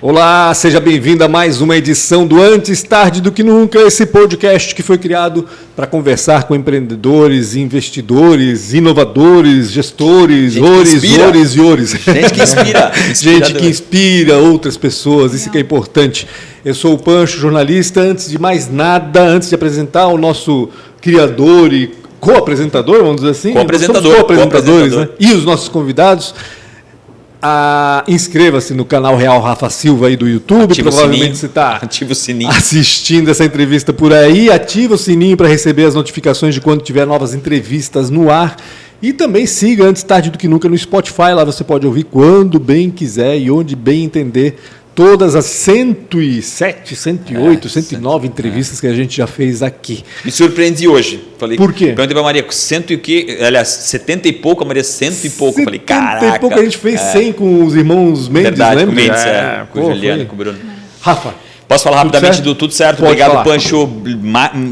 Olá, seja bem-vindo a mais uma edição do Antes Tarde do que Nunca, esse podcast que foi criado para conversar com empreendedores, investidores, inovadores, gestores, ores e ores. Gente que inspira. Gente que inspira outras pessoas, isso que é importante. Eu sou o Pancho, jornalista. Antes de mais nada, antes de apresentar o nosso criador e co-apresentador, vamos dizer assim. Co-apresentadores, né? E os nossos convidados. Inscreva-se no canal Real Rafa Silva aí do YouTube. Ativa provavelmente você está assistindo essa entrevista por aí. Ativa o sininho para receber as notificações de quando tiver novas entrevistas no ar. E também siga Antes Tarde do que Nunca no Spotify. Lá você pode ouvir quando bem quiser e onde bem entender todas as 107, 108, 109 entrevistas que a gente já fez aqui. Me surpreendi hoje. Falei, por quê? Perguntei para a Maria, 100 e o quê? Aliás, 70 e pouco, a Maria 100 e pouco. Falei, caraca. 70 e pouco, a gente fez 100 com os irmãos Mendes, verdade, lembra? Com o Mendes, com o Juliano e com o Bruno. Rafa. Posso falar rapidamente do tudo certo? Pode Obrigado, falar. Pancho.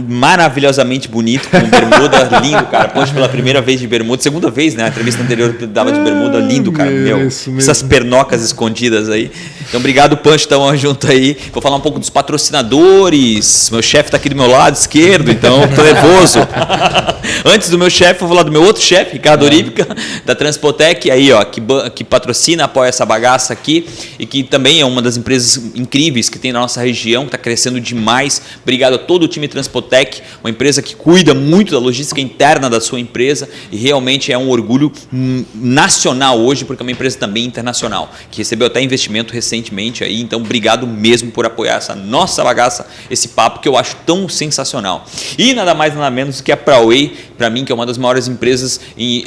Maravilhosamente bonito, com bermuda, lindo, cara. Pancho pela primeira vez de bermuda, segunda vez, né? A entrevista anterior que dava de bermuda, lindo, cara. Essas pernocas escondidas aí. Então, obrigado, Pancho, estamos junto aí. Vou falar um pouco dos patrocinadores. Meu chefe está aqui do meu lado esquerdo, então estou nervoso. Antes do meu chefe, vou falar do meu outro chefe, Ricardo Oríbica, da Transpotec, aí, ó, que patrocina, apoia essa bagaça aqui e que também é uma das empresas incríveis que tem na nossa região, que está crescendo demais. Obrigado a todo o time Transpotec, uma empresa que cuida muito da logística interna da sua empresa e realmente é um orgulho nacional hoje, porque é uma empresa também internacional, que recebeu até investimento recentemente aí. Então, obrigado mesmo por apoiar essa nossa bagaça, esse papo que eu acho tão sensacional. E nada mais, nada menos do que a Proway, para mim, que é uma das maiores empresas em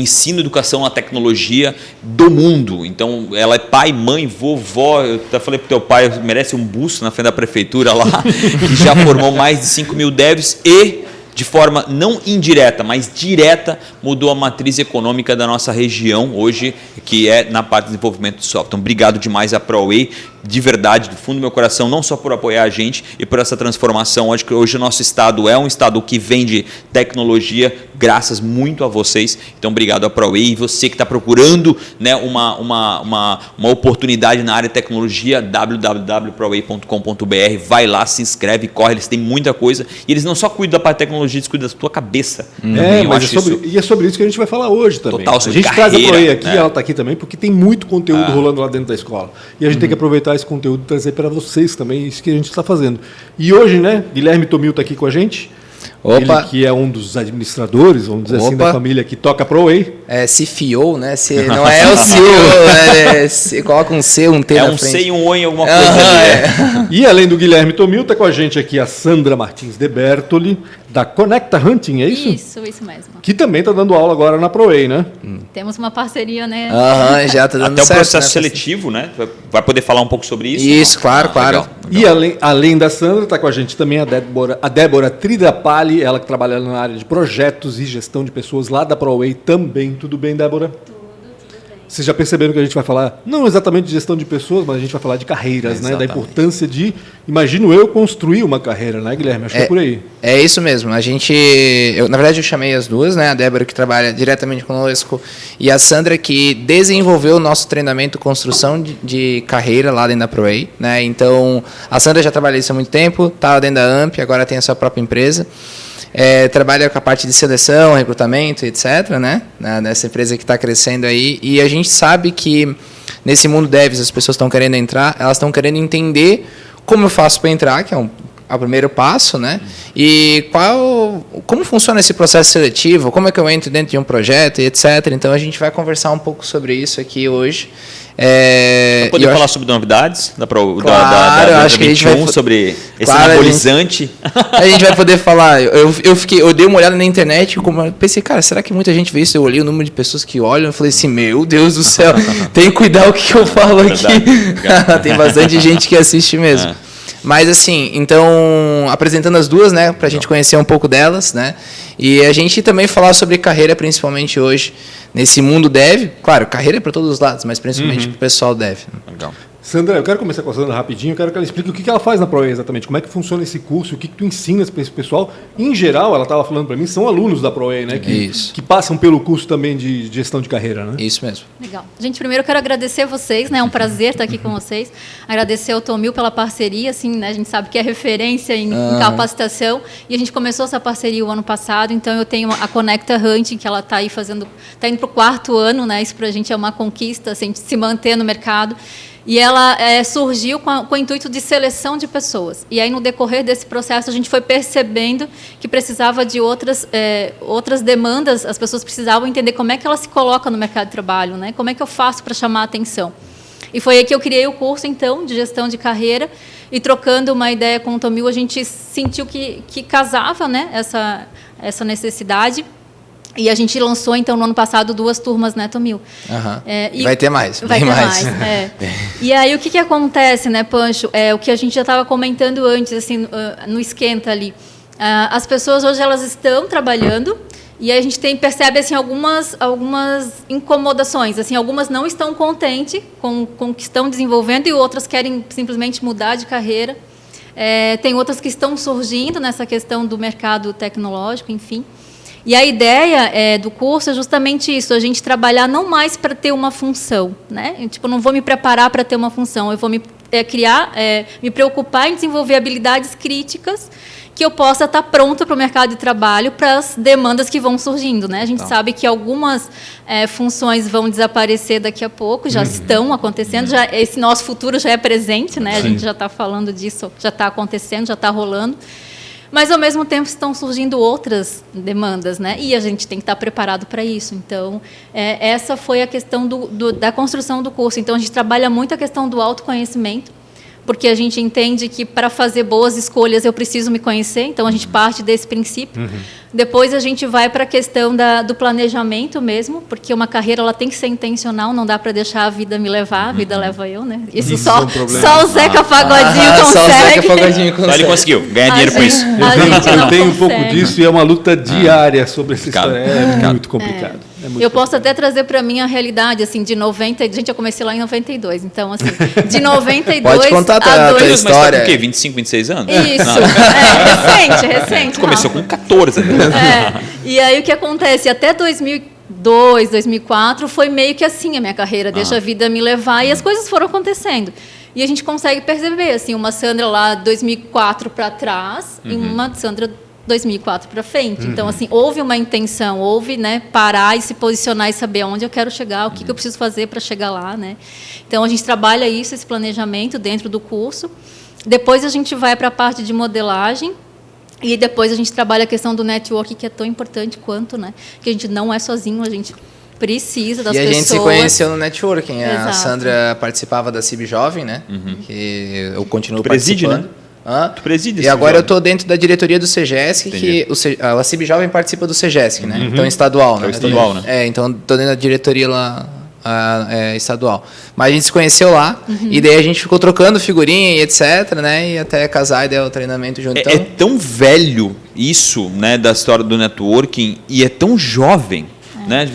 ensino, educação na tecnologia do mundo. Então, ela é pai, mãe, vovó. Eu até falei para o teu pai, merece um busto na frente da prefeitura lá, que já formou mais de 5 mil devs e, de forma não indireta, mas direta, mudou a matriz econômica da nossa região hoje, que é na parte de desenvolvimento de software. Então, obrigado demais à Proway, de verdade, do fundo do meu coração, não só por apoiar a gente e por essa transformação. Acho que hoje o nosso estado é um estado que vende tecnologia, graças muito a vocês. Então, obrigado à Proway. E você que está procurando, né, uma oportunidade na área de tecnologia, www.proway.com.br, vai lá, se inscreve, corre, eles têm muita coisa. E eles não só cuidam da parte de tecnologia, eles cuidam da tua cabeça. E é sobre isso que a gente vai falar hoje também. Total, a gente traz a Proway aqui, né? Ela está aqui também, porque tem muito conteúdo rolando lá dentro da escola. E a gente tem que aproveitar esse conteúdo e trazer para vocês também, isso que a gente está fazendo. E hoje, né, Guilherme Tomil está aqui com a gente. Opa. Ele que é um dos administradores, vamos dizer assim, da família que toca a Proway. É CFO, né? Não é o CEO, coloca um C, um T na frente. É um C e um O em alguma coisa ali. E além do Guilherme Tomil, está com a gente aqui a Sandra Martins de Bertoli, da Conecta Hunting, é isso? Isso mesmo. Que também está dando aula agora na Proway, né? Temos uma parceria, né? Já está dando até certo. Até o processo seletivo, né? Vai poder falar um pouco sobre isso? Isso, claro. Legal. E além da Sandra, está com a gente também a Débora Tridapali, ela que trabalha na área de projetos e gestão de pessoas lá da Proway também. Tudo bem, Débora? Tudo bem. Vocês já perceberam que a gente vai falar, não exatamente de gestão de pessoas, mas a gente vai falar de carreiras, né? Da importância de, imagino eu, construir uma carreira, né, Guilherme? Acho que é por aí. É isso mesmo. Na verdade, eu chamei as duas, né? A Débora, que trabalha diretamente conosco, e a Sandra, que desenvolveu o nosso treinamento construção de carreira lá dentro da Proway, né? Então, a Sandra já trabalha isso há muito tempo, estava dentro da AMP, agora tem a sua própria empresa. Trabalha com a parte de seleção, recrutamento, etc., né? Nessa empresa que está crescendo aí. E a gente sabe que nesse mundo devs as pessoas estão querendo entrar, elas estão querendo entender como eu faço para entrar, que é o primeiro passo, né? E como funciona esse processo seletivo, como é que eu entro dentro de um projeto, e etc. Então a gente vai conversar um pouco sobre isso aqui hoje. Poder falar sobre novidades da acho que a gente vai sobre esse anabolizante. A gente vai poder falar. Eu dei uma olhada na internet e pensei, cara, será que muita gente vê isso? Eu olhei o número de pessoas que olham e falei assim, meu Deus do céu, tem que cuidar o que eu falo aqui. Tem bastante gente que assiste mesmo. Mas assim, então, apresentando as duas, né, pra gente conhecer um pouco delas, né, e a gente também falar sobre carreira, principalmente hoje, nesse mundo dev. Claro, carreira é para todos os lados, mas principalmente pro pessoal dev. Legal. Sandra, eu quero começar com a Sandra rapidinho, eu quero que ela explique o que ela faz na ProWay exatamente, como é que funciona esse curso, o que tu ensinas para esse pessoal. Em geral, ela estava falando para mim, são alunos da ProWay, né? Que passam pelo curso também de gestão de carreira, né? Isso mesmo. Legal. Gente, primeiro eu quero agradecer vocês, né? É um prazer estar aqui com vocês. Agradecer ao Tomil pela parceria, assim, né? A gente sabe que é referência em capacitação e a gente começou essa parceria o ano passado, então eu tenho a Conecta Hunting, que ela está aí fazendo, está indo para o 4º ano, né? Isso para a gente é uma conquista, assim, se manter no mercado. E ela surgiu com o intuito de seleção de pessoas. E aí, no decorrer desse processo, a gente foi percebendo que precisava de outras demandas, as pessoas precisavam entender como é que ela se coloca no mercado de trabalho, né? Como é que eu faço para chamar a atenção. E foi aí que eu criei o curso, então, de gestão de carreira, e trocando uma ideia com o Tomil, a gente sentiu que casava, né, essa necessidade. E a gente lançou, então, no ano passado, 2 turmas, né, Tomil? Vai ter mais. Vai ter mais. E aí, o que acontece, né, Pancho? O que a gente já estava comentando antes, assim, no esquenta ali. As pessoas hoje, elas estão trabalhando e a gente percebe, assim, algumas incomodações. Assim, algumas não estão contentes com o que estão desenvolvendo e outras querem simplesmente mudar de carreira. Tem outras que estão surgindo nessa questão do mercado tecnológico, enfim. E a ideia do curso é justamente isso, a gente trabalhar não mais para ter uma função, né? Eu, não vou me preparar para ter uma função, eu vou me preocupar em desenvolver habilidades críticas que eu possa estar pronta para o mercado de trabalho, para as demandas que vão surgindo, né? A gente sabe que algumas funções vão desaparecer daqui a pouco, já estão acontecendo, esse nosso futuro já é presente, né? A gente já está falando disso, já está acontecendo, já está rolando. Mas, ao mesmo tempo, estão surgindo outras demandas, né? E a gente tem que estar preparado para isso. Então, essa foi a questão da construção do curso. Então, a gente trabalha muito a questão do autoconhecimento, porque a gente entende que, para fazer boas escolhas, eu preciso me conhecer. Então, a gente parte desse princípio. Depois, a gente vai para a questão do planejamento mesmo, porque uma carreira ela tem que ser intencional, não dá para deixar a vida me levar, a vida leva eu, né? Isso só o Zeca Pagodinho consegue. Só o Zeca Pagodinho consegue. Só ele conseguiu ganhar dinheiro com isso. Eu tenho um pouco disso e é uma luta diária sobre essa história. É muito complicado. Eu posso até trazer para mim a realidade, assim, de 90... Gente, eu comecei lá em 92, então, assim, de 92 Pode contar a tua história. Mas tá com o quê? 25, 26 anos? Isso, recente. Começou com 14, né? E aí, o que acontece? Até 2002, 2004, foi meio que assim a minha carreira, deixa a vida me levar, e as coisas foram acontecendo. E a gente consegue perceber, assim, uma Sandra lá 2004 para trás e uma Sandra 2004 para frente. Então, assim, houve uma intenção, houve, né, parar e se posicionar e saber onde eu quero chegar, o que eu preciso fazer para chegar lá, né? Então, a gente trabalha isso, esse planejamento dentro do curso. Depois, a gente vai para a parte de modelagem e depois a gente trabalha a questão do network, que é tão importante quanto, né? Que a gente não é sozinho, a gente precisa das pessoas. E a gente se conheceu no networking. Exato. A Sandra participava da CIB Jovem, né? Que eu continuo preside, participando. Né? Tu preside e agora eu estou dentro da diretoria do CEGESC, que a CIB Jovem participa do CEGESC, né? Então, estadual, né? Estadual, né? Então, estou dentro da diretoria lá estadual. Mas a gente se conheceu lá, e daí a gente ficou trocando figurinha e etc, né? E até casar e dar o treinamento junto. É tão velho isso, né, da história do networking, e é tão jovem. Né?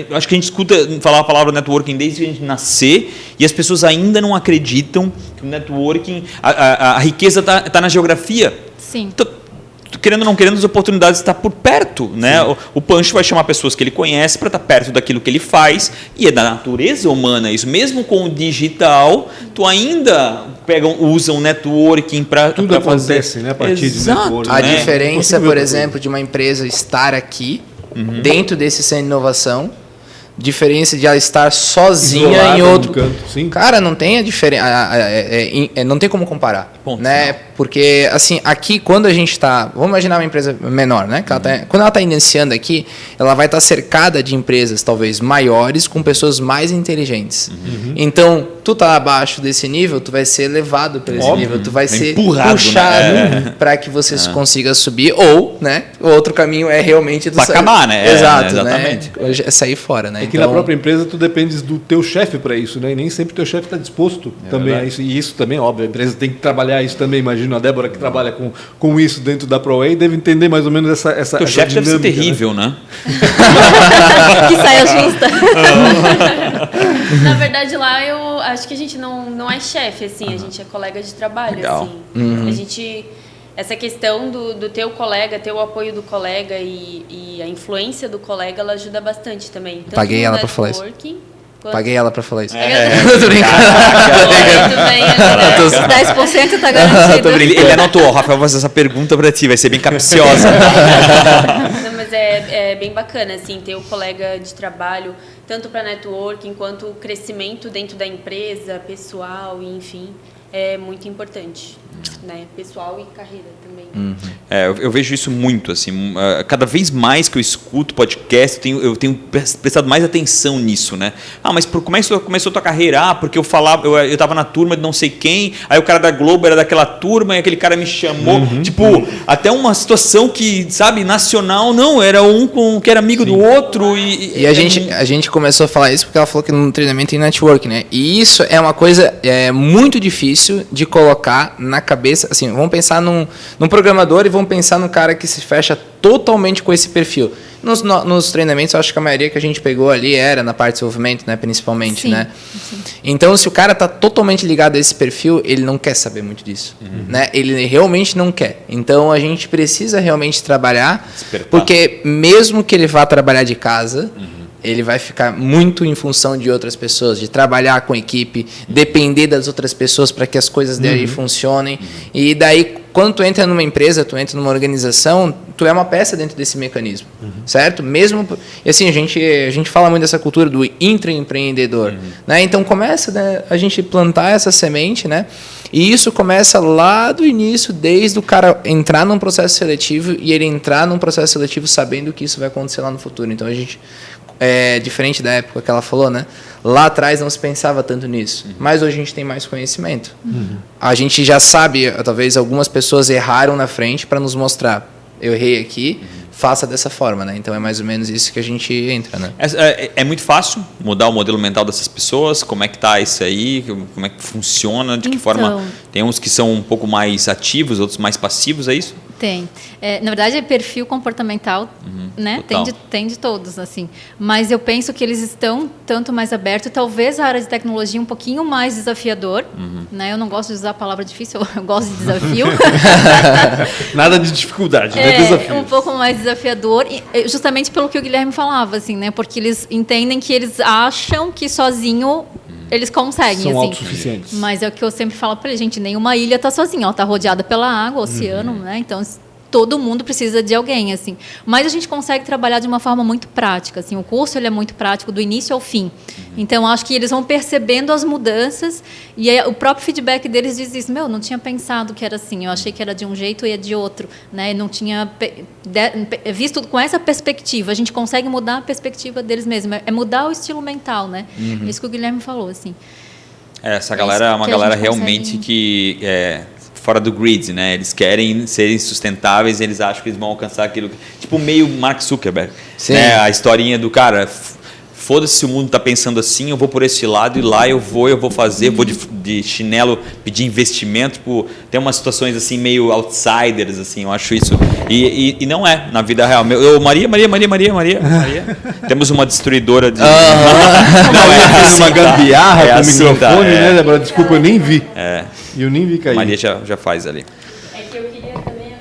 Eu acho que a gente escuta falar a palavra networking desde que a gente nascer e as pessoas ainda não acreditam que o networking, a riqueza está na geografia. Sim. Querendo ou não querendo, as oportunidades estão por perto. Né? O Pancho vai chamar pessoas que ele conhece para estar perto daquilo que ele faz, e é da natureza humana isso. Mesmo com o digital, tu ainda usa um networking para tudo acontece, né, a partir de networking. A diferença, por exemplo, de uma empresa estar aqui dentro desse centro de inovação, diferença de ela estar sozinha isolada em outro canto, sim. Cara, não tem a diferença, não tem como comparar, ponto, né? Porque assim, aqui quando a gente está, vamos imaginar uma empresa menor, né? Que quando ela está iniciando aqui, ela vai estar cercada de empresas talvez maiores com pessoas mais inteligentes. Então, tu tá abaixo desse nível, tu vai ser levado para esse nível, tu vai ser empurrado, puxado, né? Para que você consiga subir, ou, né? O outro caminho é realmente para acabar, né? Exato, exatamente. Né? É sair fora, né? É que na própria empresa tu dependes do teu chefe para isso, né? E nem sempre o teu chefe está disposto também a isso. E isso também, óbvio, a empresa tem que trabalhar isso também, imagino. ouvindo a Débora, que trabalha com isso dentro da ProWay, deve entender mais ou menos essa Teu chefe deve ser terrível, né? Que saia justa. Na verdade, lá eu acho que a gente não é chefe, assim, a gente é colega de trabalho, Legal. assim. A gente... Essa questão do teu colega, ter o apoio do colega e a influência do colega, ela ajuda bastante também. Tanto Paguei no ela pra falar isso. networking, quanto- Paguei ela pra falar isso. Tô brincando. Os 10% tá garantido. Ele anotou, Rafael, vou fazer essa pergunta para ti, vai ser bem capciosa. Não, mas é bem bacana, assim, ter o colega de trabalho, tanto para networking, quanto o crescimento dentro da empresa, pessoal, enfim, é muito importante, né? Pessoal e carreira também. Eu vejo isso muito, assim, cada vez mais que eu escuto podcast, eu tenho prestado mais atenção nisso, né? Mas como é que começou a tua carreira? Porque eu estava na turma de não sei quem, aí o cara da Globo era daquela turma e aquele cara me chamou, até uma situação que, sabe, nacional, não, era que era amigo do outro. E a gente começou a falar isso porque ela falou que no treinamento tem network, né? E isso é uma coisa muito difícil de colocar na cabeça, assim, vamos pensar num programador e vamos pensar num cara que se fecha totalmente com esse perfil. Nos treinamentos, eu acho que a maioria que a gente pegou ali era na parte de desenvolvimento, né, principalmente, Sim, né? sim. Então, se o cara está totalmente ligado a esse perfil, ele não quer saber muito disso, né? Ele realmente não quer. Então, a gente precisa realmente trabalhar, porque mesmo que ele vá trabalhar de casa, ele vai ficar muito em função de outras pessoas, de trabalhar com equipe, depender das outras pessoas para que as coisas dele funcionem. E daí, quando tu entra numa empresa, tu entra numa organização, tu é uma peça dentro desse mecanismo, certo? Mesmo, e assim, a gente fala muito dessa cultura do intraempreendedor, né? Então começa, né, a gente plantar essa semente, né? E isso começa lá do início, desde o cara entrar num processo seletivo e ele entrar num processo seletivo sabendo que isso vai acontecer lá no futuro. Então a gente, diferente da época que ela falou, né? Lá atrás não se pensava tanto nisso, mas hoje a gente tem mais conhecimento. A gente já sabe, talvez algumas pessoas erraram na frente para nos mostrar. Eu errei aqui, faça dessa forma, né? Então é mais ou menos isso que a gente entra, né? É muito fácil mudar o modelo mental dessas pessoas? Como é que tá isso aí? Como é que funciona? De que forma? Tem uns que são um pouco mais ativos, outros mais passivos, é isso? Tem. Na verdade, é perfil comportamental, né? Tem de todos, assim. Mas eu penso que eles estão tanto mais abertos, talvez a área de tecnologia um pouquinho mais desafiador, né? Eu não gosto de usar a palavra difícil, eu gosto de desafio. Nada de dificuldade, né? Desafio. Um pouco mais desafiador, justamente pelo que o Guilherme falava, assim, né? Porque eles entendem que eles acham que sozinho eles conseguem, são assim. autossuficientes. Mas é o que eu sempre falo para eles, gente, nenhuma ilha está sozinha, ela está rodeada pela água, oceano, né? Então, todo mundo precisa de alguém, assim. Mas a gente consegue trabalhar de uma forma muito prática, assim. O curso, ele é muito prático, do início ao fim. Então, acho que eles vão percebendo as mudanças e aí, o próprio feedback deles diz isso. Não tinha pensado que era assim. Eu achei que era de um jeito e é de outro, né? Não tinha visto com essa perspectiva. A gente consegue mudar a perspectiva deles mesmos. É mudar o estilo mental, né? É isso que o Guilherme falou, assim. Essa galera é uma galera realmente que fora do grid, né? Eles querem serem sustentáveis, eles acham que eles vão alcançar aquilo. Tipo meio Mark Zuckerberg. Sim. Né? A historinha do cara, foda-se se o mundo está pensando assim, eu vou por esse lado e lá eu vou fazer, vou de chinelo pedir investimento. Tipo, tem umas situações assim meio outsiders, assim, eu acho isso. E não é na vida real. Maria. Temos uma destruidora de... Não, fez uma gambiarra com o assim, microfone, né, Débora? Desculpa, eu nem vi. E eu nem vi cair. Maria já faz ali. É que eu queria também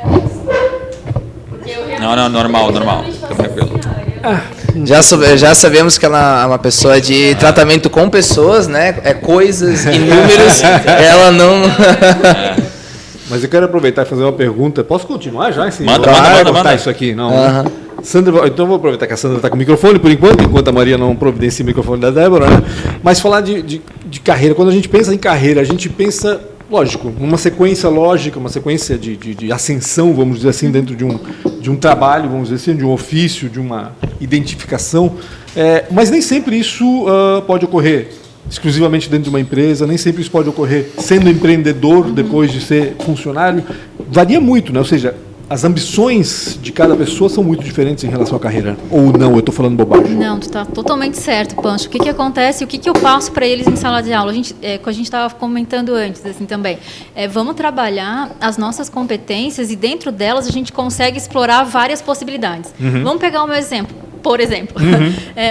era Não, normal. Fica tranquilo. Já sabemos que ela é uma pessoa de tratamento com pessoas, né? Coisas e números. Ela não... Mas eu quero aproveitar e fazer uma pergunta. Posso continuar já? Manda. Isso aqui, não. Sandra, então eu vou aproveitar que a Sandra está com o microfone por enquanto a Maria não providencia o microfone da Débora, né? Mas falar de carreira, quando a gente pensa em carreira, a gente pensa, lógico, numa sequência lógica, uma sequência de ascensão, vamos dizer assim, dentro de um trabalho, vamos dizer assim, de um ofício, de uma identificação, mas nem sempre isso pode ocorrer exclusivamente dentro de uma empresa, nem sempre isso pode ocorrer sendo empreendedor depois de ser funcionário. Varia muito, né? Ou seja, as ambições de cada pessoa são muito diferentes em relação à carreira. Ou não, eu estou falando bobagem? Não, tu está totalmente certo, Pancho. O que acontece, o que eu passo para eles em sala de aula? A gente estava comentando antes assim, também. Vamos trabalhar as nossas competências e dentro delas a gente consegue explorar várias possibilidades. Vamos pegar o meu exemplo. Por exemplo,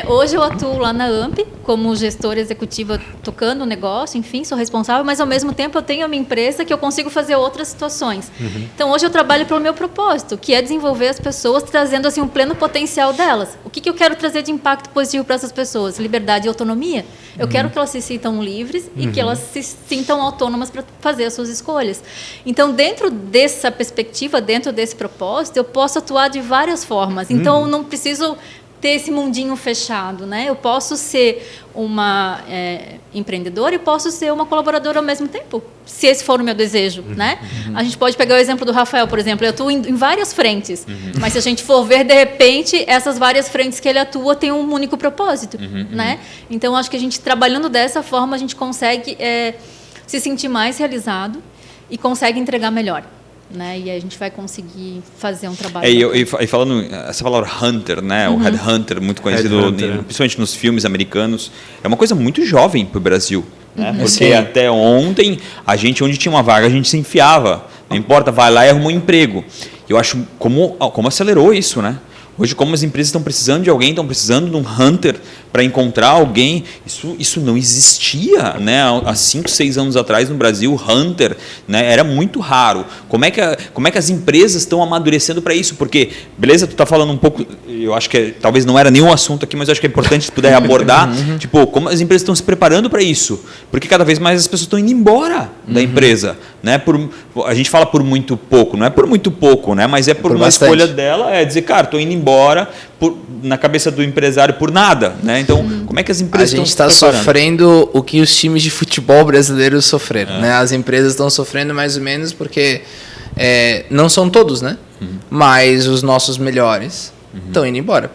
hoje eu atuo lá na AMP como gestora executiva tocando o negócio, enfim, sou responsável, mas ao mesmo tempo eu tenho a minha empresa que eu consigo fazer outras situações. Então hoje eu trabalho pelo meu propósito, que é desenvolver as pessoas trazendo assim um pleno potencial delas. O que eu quero trazer de impacto positivo para essas pessoas? Liberdade e autonomia. Eu quero que elas se sintam livres e que elas se sintam autônomas para fazer as suas escolhas. Então, dentro dessa perspectiva, dentro desse propósito, eu posso atuar de várias formas. Então, eu não preciso ter esse mundinho fechado, né? Eu posso ser uma empreendedora e posso ser uma colaboradora ao mesmo tempo, se esse for o meu desejo, né? A gente pode pegar o exemplo do Rafael, por exemplo. Eu atuo em várias frentes, mas se a gente for ver, de repente, essas várias frentes que ele atua têm um único propósito, né? Então, acho que a gente, trabalhando dessa forma, a gente consegue se sentir mais realizado e consegue entregar melhor. Né? E a gente vai conseguir fazer um trabalho. E falando essa palavra hunter, né? O headhunter, muito conhecido, principalmente nos filmes americanos, é uma coisa muito jovem para o Brasil. Né? Porque até ontem, onde tinha uma vaga, a gente se enfiava. Não importa, vai lá e arruma um emprego. Eu acho como acelerou isso, né? Hoje, como as empresas estão precisando de alguém, estão precisando de um hunter para encontrar alguém, isso não existia, né? Há 5, 6 anos atrás no Brasil, o hunter, né, era muito raro. Como é que as empresas estão amadurecendo para isso? Porque, beleza, tu está falando um pouco, eu acho que talvez não era nenhum assunto aqui, mas eu acho que é importante se puder abordar, tipo, como as empresas estão se preparando para isso. Porque cada vez mais as pessoas estão indo embora da empresa. Né? A gente fala por muito pouco, não é por muito pouco, né? Mas é por uma bastante. Escolha dela, dizer, cara, estou indo embora na cabeça do empresário por nada. Né? Então, como é que as empresas estão se preparando? A gente está sofrendo o que os times de futebol brasileiros sofreram. Né? As empresas estão sofrendo mais ou menos porque não são todos, né? Mas os nossos melhores estão indo embora.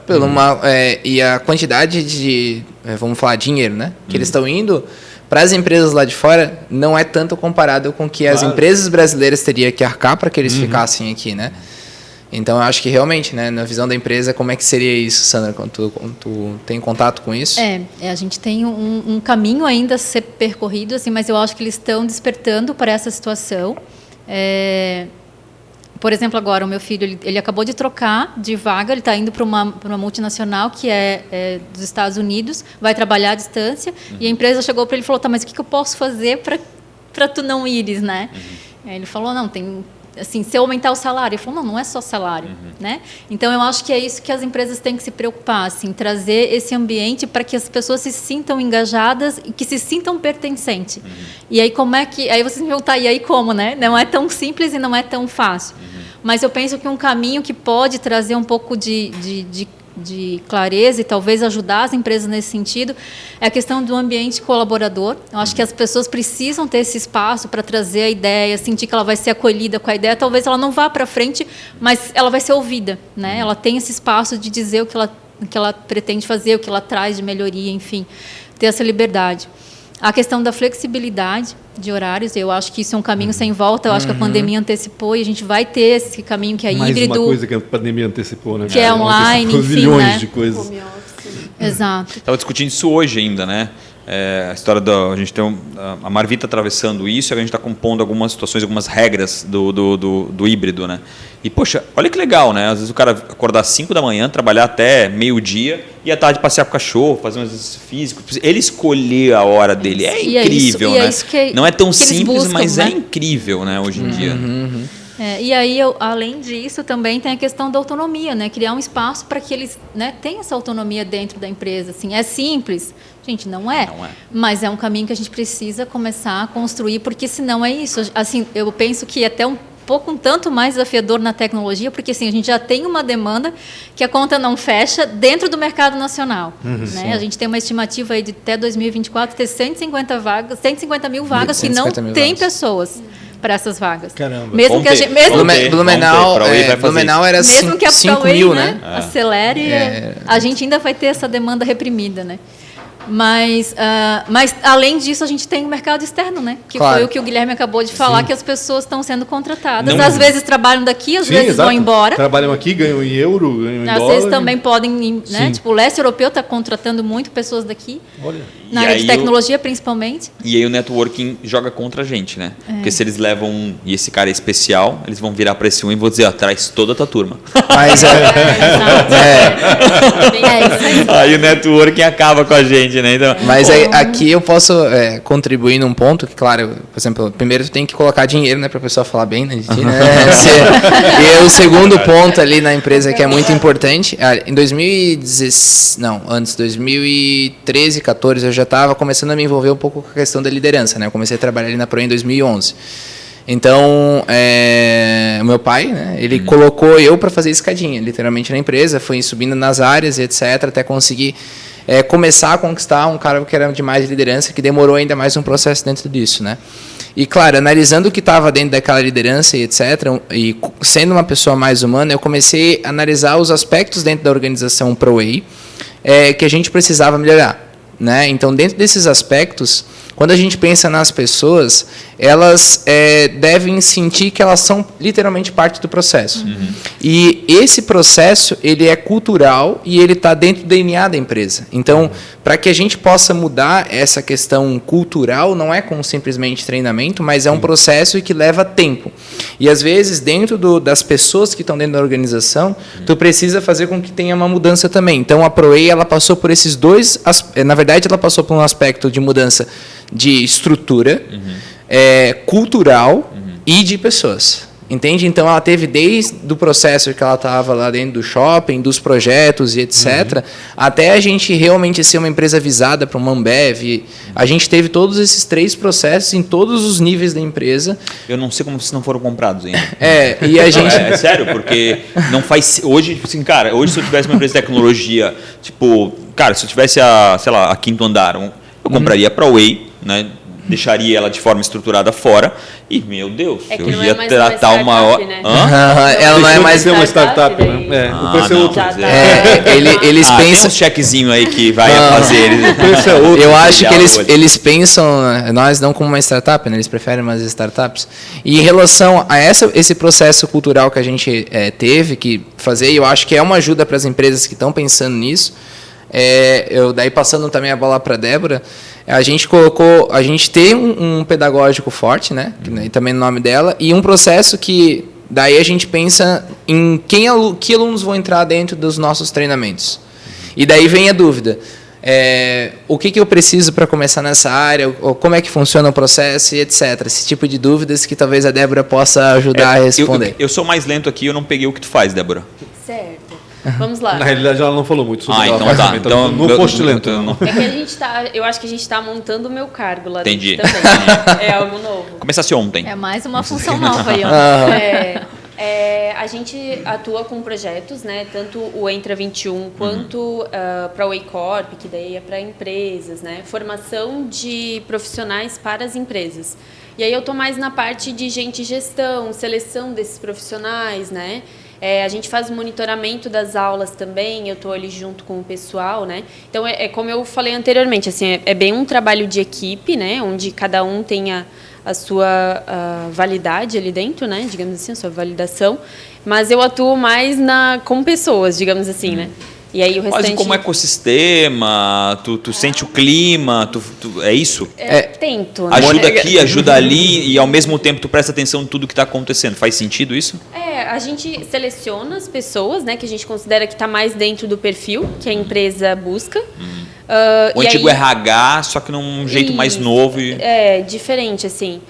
E a quantidade de, vamos falar, dinheiro, né? Que eles estão indo para as empresas lá de fora não é tanto comparado com o que as empresas brasileiras teriam que arcar para que eles ficassem aqui, né? Então, eu acho que realmente, né, na visão da empresa, como é que seria isso, Sandra, quando tu tem contato com isso? A gente tem um caminho ainda a ser percorrido, assim, mas eu acho que eles estão despertando para essa situação. Por exemplo, agora, o meu filho, ele acabou de trocar de vaga, ele está indo para uma multinacional que é dos Estados Unidos, vai trabalhar à distância, e a empresa chegou para ele e falou, tá, mas o que eu posso fazer para tu não ires, né? Aí ele falou, não, tem... Assim, se eu aumentar o salário, ele falou, não é só salário, né? Então, eu acho que é isso que as empresas têm que se preocupar, assim, trazer esse ambiente para que as pessoas se sintam engajadas e que se sintam pertencentes. E aí, como é que... Aí vocês me perguntam, e aí como, né? Não é tão simples e não é tão fácil. Mas eu penso que um caminho que pode trazer um pouco de clareza e talvez ajudar as empresas nesse sentido é a questão do ambiente colaborador. Eu acho que as pessoas precisam ter esse espaço para trazer a ideia, sentir que ela vai ser acolhida com a ideia. Talvez ela não vá para frente, mas ela vai ser ouvida, né? Ela tem esse espaço de dizer o que ela pretende fazer, o que ela traz de melhoria, enfim, ter essa liberdade. A questão da flexibilidade de horários, eu acho que isso é um caminho sem volta. Eu acho que a pandemia antecipou e a gente vai ter esse caminho que é híbrido. Mais uma coisa que a pandemia antecipou, né? Que é online, enfim, milhões né? de coisas. Exato. Estava discutindo isso hoje ainda, né? A história a gente tem a Marvita atravessando isso, e a gente está compondo algumas situações, algumas regras do híbrido, né? E, poxa, olha que legal, né? Às vezes o cara acordar às 5 da manhã, trabalhar até meio-dia e à tarde passear com o cachorro, fazer um exercício físico. Ele escolher a hora dele. É incrível, né? Não é tão simples, buscam, mas né? É incrível, né? Hoje em dia. E aí, além disso, também tem a questão da autonomia, né? Criar um espaço para que eles, né, tenham essa autonomia dentro da empresa. Assim, é simples? Gente, não é. Mas é um caminho que a gente precisa começar a construir, porque senão é isso. Assim, eu penso que até um tanto mais desafiador na tecnologia, porque assim, a gente já tem uma demanda que a conta não fecha dentro do mercado nacional. Né? A gente tem uma estimativa aí de até 2024 ter 150 mil vagas que não tem pessoas para essas vagas. Caramba. Mesmo que a gente, Blumenau era 5 mil, né? Acelere, a gente ainda vai ter essa demanda reprimida, né? Mas além disso, a gente tem o mercado externo, né? Que foi o que o Guilherme acabou de falar, que as pessoas estão sendo contratadas. Às vezes trabalham daqui, às vezes vão embora. Trabalham aqui, ganham em euro, ganham em dólar. Às vezes também podem, né? Tipo, o leste europeu está contratando muito pessoas daqui. Olha. Na área de tecnologia, principalmente. E aí o networking joga contra a gente, né? Porque se eles levam e esse cara é especial, eles vão virar para esse e vão dizer, traz toda a tua turma. Mas aí o networking acaba com a gente, né? Então, mas aqui eu posso contribuir num ponto que, claro, por exemplo, primeiro tu tem que colocar dinheiro, né, para a pessoa falar bem, né? E o segundo ponto ali na empresa que é muito importante, em 2013, 14, eu já estava começando a me envolver um pouco com a questão da liderança, né? Eu comecei a trabalhar ali na Proe em 2011. Então, o meu pai, né, ele colocou eu para fazer escadinha, literalmente na empresa, fui subindo nas áreas e etc, até conseguir começar a conquistar um cara que era de mais liderança, que demorou ainda mais um processo dentro disso, né? E, claro, analisando o que estava dentro daquela liderança e etc, e sendo uma pessoa mais humana, eu comecei a analisar os aspectos dentro da organização ProWay que a gente precisava melhorar, né? Então, dentro desses aspectos, quando a gente pensa nas pessoas, elas devem sentir que elas são literalmente parte do processo. E esse processo, ele é cultural e ele está dentro do DNA da empresa. Então, para que a gente possa mudar essa questão cultural, não é com simplesmente treinamento, mas é um processo que leva tempo. E, às vezes, dentro das pessoas que estão dentro da organização, tu precisa fazer com que tenha uma mudança também. Então, a ProWay, ela passou por esses dois... Na verdade, ela passou por um aspecto de mudança de estrutura, cultural e de pessoas. Entende? Então, ela teve desde o processo que ela estava lá dentro do shopping, dos projetos e etc., até a gente realmente ser uma empresa visada para uma Ambev. A gente teve todos esses 3 processos em todos os níveis da empresa. Eu não sei como vocês não foram comprados ainda. E a gente... É sério, porque não faz... Hoje, assim, cara, hoje se eu tivesse uma empresa de tecnologia, tipo... Cara, se eu tivesse a Quinto Andar, eu compraria a ProWay, né? Deixaria ela de forma estruturada fora e, meu Deus, eu ia tratar uma hora. Né? Ela não é mais uma startup, né? O preço é outro. Eles pensam. Tem um chequezinho aí que vai fazer. O preço é outro. Eu acho que eles pensam, nós não como uma startup, né? Eles preferem umas startups. E em relação a esse processo cultural que a gente teve que fazer, eu acho que é uma ajuda para as empresas que estão pensando nisso. Daí passando também a bola para a Débora, a gente tem um pedagógico forte, né? E também no nome dela, e um processo que daí a gente pensa em que alunos vão entrar dentro dos nossos treinamentos. E daí vem a dúvida. O que eu preciso para começar nessa área, ou como é que funciona o processo e etc. Esse tipo de dúvidas que talvez a Débora possa ajudar a responder. Eu sou mais lento aqui, eu não peguei o que tu faz, Débora. Certo. Vamos lá. Na realidade, ela não falou muito sobre então tá. Então, no post lento. É que a gente eu acho que a gente está montando o meu cargo lá Entendi. dentro também. É algo novo. Começasse ontem. É mais uma função nova aí, ó. A gente atua com projetos, né? Tanto o Entra 21 quanto para o Way Corp, que daí é para empresas, né? Formação de profissionais para as empresas. E aí eu estou mais na parte de gestão, seleção desses profissionais, né? A gente faz o monitoramento das aulas também, eu estou ali junto com o pessoal, né? Então, como eu falei anteriormente, assim, é bem um trabalho de equipe, né? Onde cada um tenha a sua validade ali dentro, né? Digamos assim, a sua validação. Mas eu atuo mais com pessoas, digamos assim, né? E aí o restante... Quase como ecossistema, tu sente o clima, é isso? Tento. Né? Ajuda aqui, ajuda ali e ao mesmo tempo tu presta atenção em tudo que está acontecendo. Faz sentido isso? A gente seleciona as pessoas, né, que a gente considera que está mais dentro do perfil que a empresa busca. O antigo RH, só que num jeito mais novo. Diferente, assim.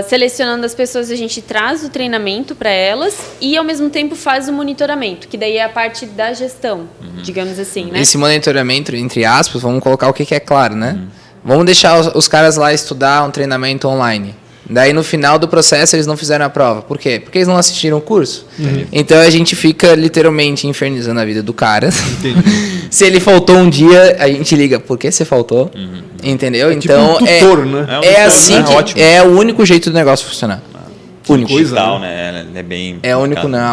Selecionando as pessoas, a gente traz o treinamento para elas e, ao mesmo tempo, faz o monitoramento, que daí é a parte da gestão, digamos assim, né? Esse monitoramento, entre aspas, vamos colocar o que é claro, né? Vamos deixar os caras lá estudar um treinamento online. Daí, no final do processo, eles não fizeram a prova. Por quê? Porque eles não assistiram o curso. Então, a gente fica literalmente infernizando a vida do cara. Se ele faltou um dia, a gente liga, por que você faltou? Entendeu? Então, tipo um tutor, né? Assim que é o único jeito do negócio funcionar. Único. Digital, né? É bem... A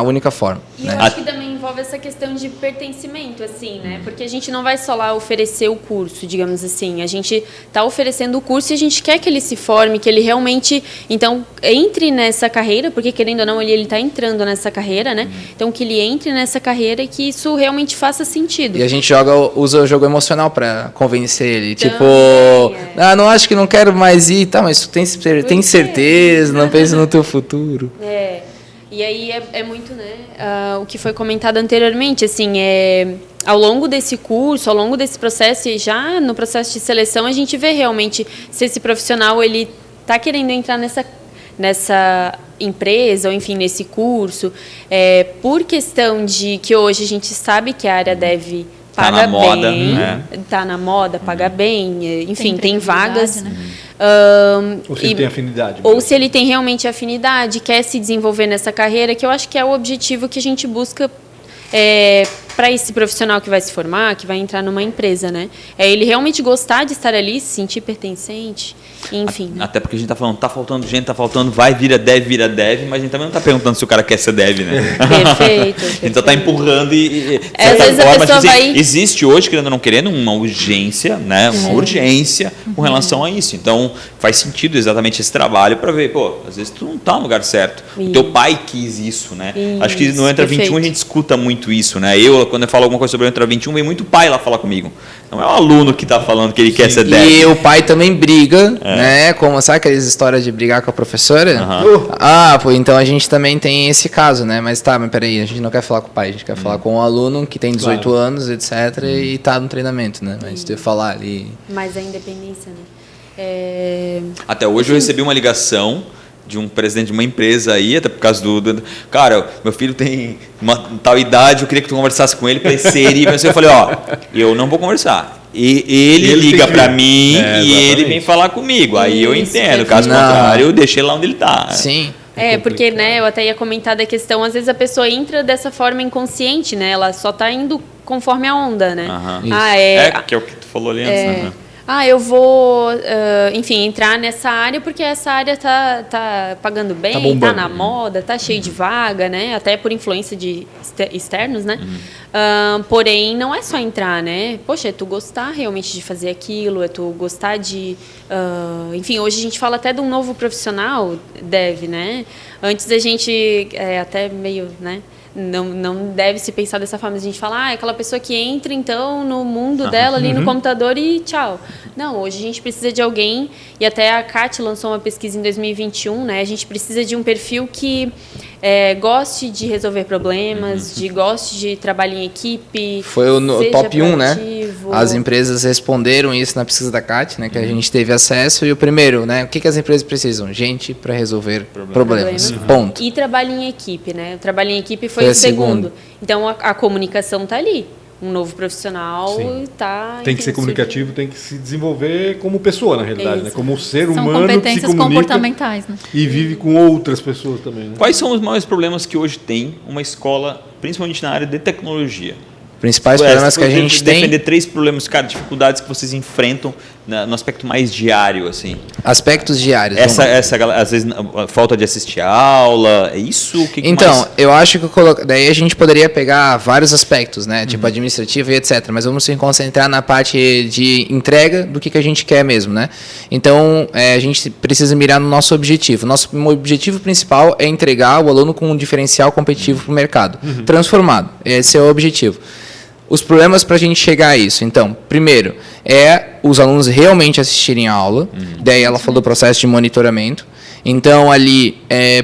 única forma. E eu acho que também envolve essa questão de pertencimento, assim, né? Porque a gente não vai só lá oferecer o curso, digamos assim. A gente está oferecendo o curso e a gente quer que ele se forme, que ele realmente, então, entre nessa carreira, porque querendo ou não, ele está entrando nessa carreira, né? Então, que ele entre nessa carreira e que isso realmente faça sentido. E a gente usa o jogo emocional para convencer ele. Também, tipo, não acho que não quero mais ir, tá, mas tu tem certeza, não pensa no teu futuro. E aí é muito, né, o que foi comentado anteriormente, assim, ao longo desse curso, ao longo desse processo, e já no processo de seleção, a gente vê realmente se esse profissional ele está querendo entrar nessa empresa, ou enfim, nesse curso, por questão de que hoje a gente sabe que a área deve paga bem, tá na moda, paga bem, enfim, tem vagas. Né? Ou se ele tem afinidade. Ou se ele tem realmente afinidade, quer se desenvolver nessa carreira, que eu acho que é o objetivo que a gente busca para esse profissional que vai se formar, que vai entrar numa empresa, né? É ele realmente gostar de estar ali, se sentir pertencente, enfim. Né? Até porque a gente tá falando, tá faltando gente, tá faltando, vira dev, mas a gente também não tá perguntando se o cara quer ser dev, né? Perfeito. A gente só tá empurrando e às vezes a pessoa vai... Existe hoje, querendo ou não querendo, uma urgência, né? Uma urgência com relação a isso. Então, faz sentido exatamente esse trabalho para ver, pô, às vezes tu não tá no lugar certo. O teu pai quis isso, né? Acho que no Entra 21 a gente escuta muito isso, né? Quando eu falo alguma coisa sobre o Entra 21, vem muito pai lá falar comigo. Não é o aluno que está falando que ele quer ser dev. E o pai também briga, né? Como, sabe aquelas histórias de brigar com a professora? Pô, então a gente também tem esse caso, né? Mas peraí, a gente não quer falar com o pai, a gente quer falar com o aluno que tem 18 anos, etc. E está no treinamento, né? Mas tu falar ali... Mas a independência, né? Até hoje eu recebi uma ligação de um presidente de uma empresa aí, até por causa cara, meu filho tem uma tal idade, eu queria que tu conversasse com ele para ele ser, mas eu falei, eu não vou conversar. E ele liga para mim e ele vem falar comigo. Aí eu entendo, caso contrário, eu deixei lá onde ele tá. Sim. Porque, né, eu até ia comentar da questão, às vezes a pessoa entra dessa forma inconsciente, né? Ela só tá indo conforme a onda, né? Que é o que tu falou ali antes, né? Eu vou, enfim, entrar nessa área porque essa área tá pagando bem, tá na moda, tá cheio de vaga, né? Até por influência de externos, né? Porém, não é só entrar, né? Poxa, é tu gostar realmente de fazer aquilo, é tu gostar de... enfim, hoje a gente fala até de um novo profissional, dev, né? Antes a gente, até meio, né? Não deve se pensar dessa forma. A gente fala, é aquela pessoa que entra, então, no mundo dela, ali no computador e tchau. Não, hoje a gente precisa de alguém, e até a CAT lançou uma pesquisa em 2021, né? A gente precisa de um perfil que goste de resolver problemas, goste de trabalhar em equipe. Foi o top 1, né? As empresas responderam isso na pesquisa da CAT, né? Que a gente teve acesso. E o primeiro, né? O que as empresas precisam? Gente para resolver problemas. Ponto. E trabalho em equipe, né? O trabalho em equipe foi o segundo. Então, a comunicação está ali. Um novo profissional está... Tem que ser comunicativo, tem que se desenvolver como pessoa, na realidade, né? Como ser humano que se comunica. São competências comportamentais, né? E vive com outras pessoas também, né? Quais são os maiores problemas que hoje tem uma escola, principalmente na área de tecnologia? Principais problemas que a gente tem... Defender 3 problemas, cara, dificuldades que vocês enfrentam no aspecto mais diário, assim. Aspectos diários. Às vezes, falta de assistir a aula, é isso? Mais... eu acho que daí a gente poderia pegar vários aspectos, né? Tipo administrativo e etc. Mas vamos se concentrar na parte de entrega do que a gente quer mesmo, né? Então, a gente precisa mirar no nosso objetivo. Nosso objetivo principal é entregar o aluno com um diferencial competitivo para o mercado. Transformado. Esse é o objetivo. Os problemas para a gente chegar a isso. Então, primeiro, os alunos realmente assistirem a aula. Daí ela falou do processo de monitoramento. Então, ali,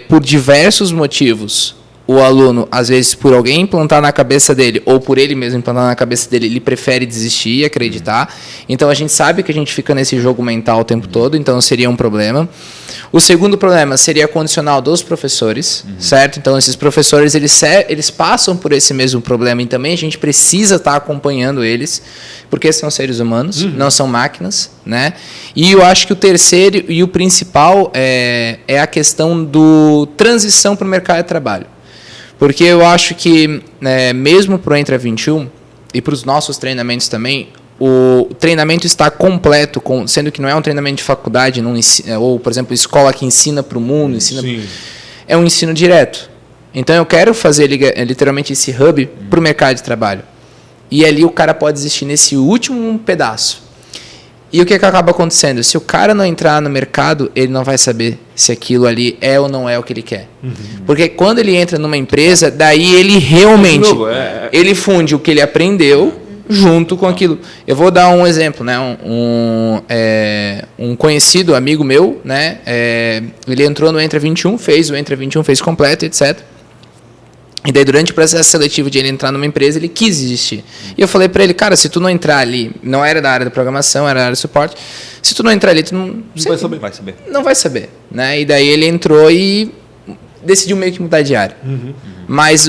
por diversos motivos, o aluno, às vezes, por alguém implantar na cabeça dele, ou por ele mesmo implantar na cabeça dele, ele prefere desistir e acreditar. Então, a gente sabe que a gente fica nesse jogo mental o tempo todo, então seria um problema. O segundo problema seria condicional dos professores, certo? Então, esses professores, eles passam por esse mesmo problema e também a gente precisa estar acompanhando eles, porque são seres humanos, não são máquinas, né? E eu acho que o terceiro e o principal é a questão do transição para o mercado de trabalho. Porque eu acho que, mesmo para o Entra 21 e para os nossos treinamentos também, o treinamento está completo, sendo que não é um treinamento de faculdade, ou, por exemplo, escola que ensina para o mundo, é um ensino direto. Então eu quero fazer literalmente esse hub para o mercado de trabalho. E ali o cara pode existir nesse último pedaço. E o que acaba acontecendo? Se o cara não entrar no mercado, ele não vai saber se aquilo ali é ou não é o que ele quer. Porque quando ele entra numa empresa, daí ele realmente ele funde o que ele aprendeu junto com aquilo. Eu vou dar um exemplo, né? Um conhecido amigo meu, né? Ele entrou no Entra 21, fez o Entra 21, fez completo, etc. E daí, durante o processo seletivo de ele entrar numa empresa, ele quis desistir. E eu falei para ele, cara, se tu não entrar ali, não era da área da programação, era da área de suporte, se tu não entrar ali, tu não vai saber. Não vai saber, né? E daí ele entrou e decidiu meio que mudar de área. Mas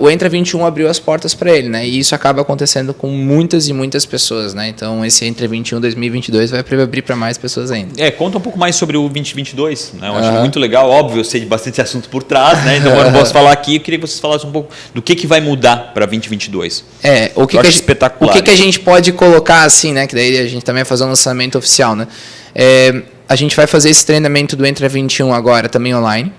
o Entra 21 abriu as portas para ele, né? E isso acaba acontecendo com muitas e muitas pessoas, né? Então, esse Entra 21 2022 vai abrir para mais pessoas ainda. Conta um pouco mais sobre o 2022, né? Eu acho muito legal, óbvio, eu sei de bastante assunto por trás, né? Então, eu não posso falar aqui, eu queria que vocês falassem um pouco do que vai mudar para 2022. O que espetacular. O que a gente pode colocar assim, né? Que daí a gente também vai fazer um lançamento oficial, né? A gente vai fazer esse treinamento do Entra 21 agora, também online.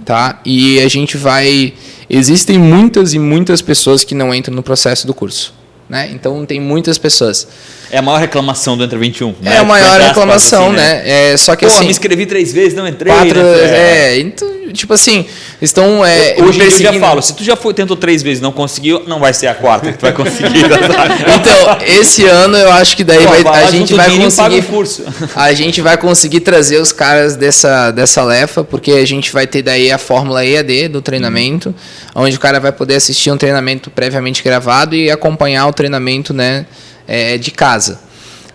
Tá? E a gente vai... Existem muitas e muitas pessoas que não entram no processo do curso. Né? Então, tem muitas pessoas. É a maior reclamação do Entra 21. Né? É a maior reclamação, assim, né? Só que assim... me inscrevi 3 vezes, não entrei. Então, tipo assim, estão... Hoje em dia eu já falo, se tu já tentou 3 vezes e não conseguiu, não vai ser a 4ª que tu vai conseguir. Então, esse ano eu acho que daí a gente vai conseguir... A gente vai conseguir trazer os caras dessa lefa, porque a gente vai ter daí a fórmula EAD do treinamento, onde o cara vai poder assistir um treinamento previamente gravado e acompanhar o treinamento, né, de casa.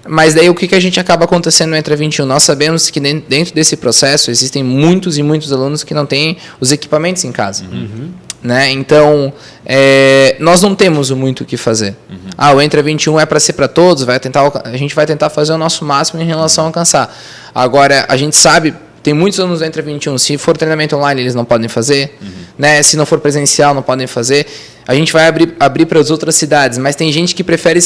Mas daí o que a gente acaba acontecendo no Entra 21? Nós sabemos que dentro desse processo existem muitos e muitos alunos que não têm os equipamentos em casa. Né? Então, nós não temos muito o que fazer. O Entra 21 é para ser para todos, a gente vai tentar fazer o nosso máximo em relação a alcançar. Agora, a gente sabe, tem muitos alunos do Entra 21, se for treinamento online, eles não podem fazer, né? Se não for presencial, não podem fazer. A gente vai abrir para as outras cidades, mas tem gente que prefere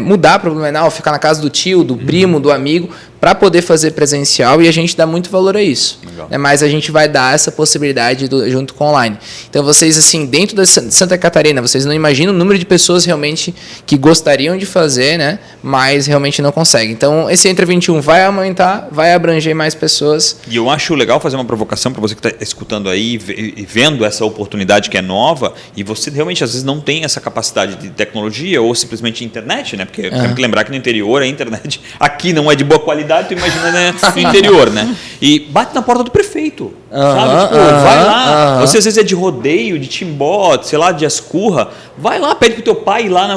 mudar para o Blumenau, ficar na casa do tio, do primo, do amigo, para poder fazer presencial, e a gente dá muito valor a isso. Né? Mas a gente vai dar essa possibilidade junto com online. Então, vocês, assim, dentro de Santa Catarina, vocês não imaginam o número de pessoas realmente que gostariam de fazer, né? Mas realmente não conseguem. Então, esse Entra 21 vai aumentar, vai abranger mais pessoas. E eu acho legal fazer uma provocação para você que está escutando aí e vendo essa oportunidade que é nova, e você realmente, às vezes, não tem essa capacidade de tecnologia ou simplesmente internet, né? Porque tem que lembrar que no interior a internet aqui não é de boa qualidade, tu imagina, né, no interior, né? E bate na porta do prefeito, sabe? Tipo, vai lá, você às vezes é de Rodeio, de Timbó, sei lá, de Ascurra, vai lá, pede pro teu pai ir lá,